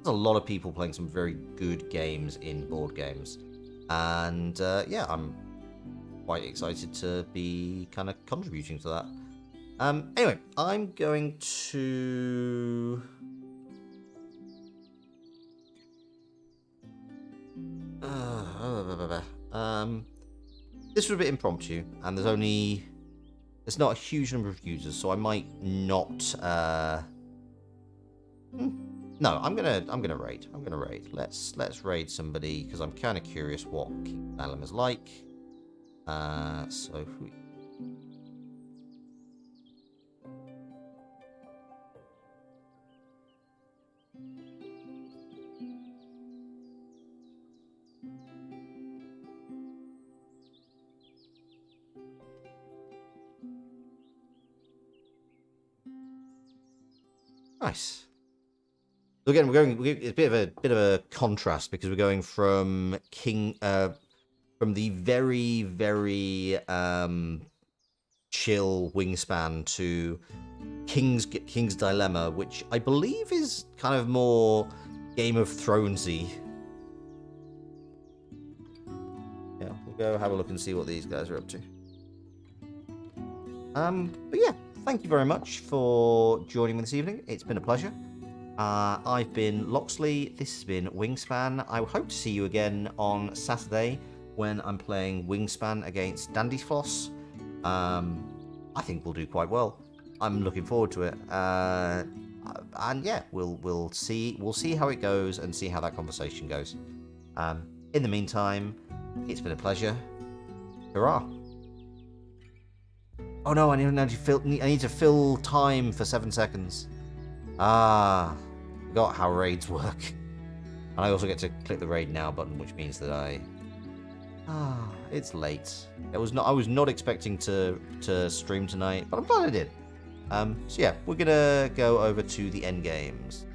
a lot of people playing some very good games in board games, and yeah, I'm quite excited to be kind of contributing to that. Anyway, I'm going to... this was a bit impromptu, and there's not a huge number of users, so I might not... No, I'm gonna raid. Let's raid somebody, because I'm kind of curious what King Dilemma is like. So who... Nice. So again, it's a bit of a contrast, because we're going from from the very, very chill Wingspan to King's Dilemma, which I believe is kind of more Game of Thronesy. Yeah, we'll go have a look and see what these guys are up to. But yeah, thank you very much for joining me this evening. It's been a pleasure. I've been Loxley. This has been Wingspan. I hope to see you again on Saturday when I'm playing Wingspan against Dandyfloss. I think we'll do quite well. I'm looking forward to it. And yeah, we'll see how it goes and see how that conversation goes. In the meantime, it's been a pleasure. Hurrah! Oh no, I need to fill time for 7 seconds. Forgot how raids work. And I also get to click the raid now button, which means that it's late. I was not expecting to stream tonight, but I'm glad I did. So yeah, we're gonna go over to the end games.